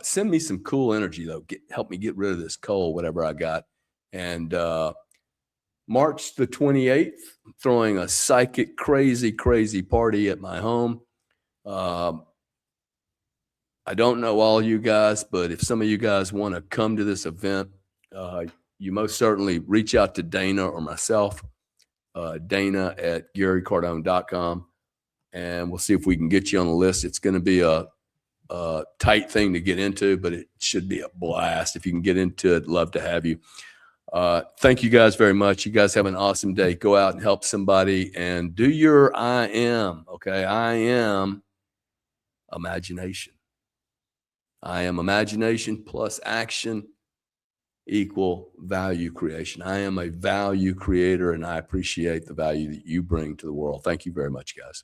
Speaker 1: Send me some cool energy, though. Help me get rid of this cold, whatever I got. And March the 28th, I'm throwing a psychic, crazy party at my home. I don't know all you guys, but if some of you guys want to come to this event, you most certainly reach out to Dana or myself, Dana at GaryCardone.com, and we'll see if we can get you on the list. It's going to be a tight thing to get into, but it should be a blast. If you can get into it, love to have you. Thank you guys very much. You guys have an awesome day. Go out and help somebody and do your I am, okay? I am imagination. I am imagination plus action equal value creation. I am a value creator, and I appreciate the value that you bring to the world. Thank you very much, guys.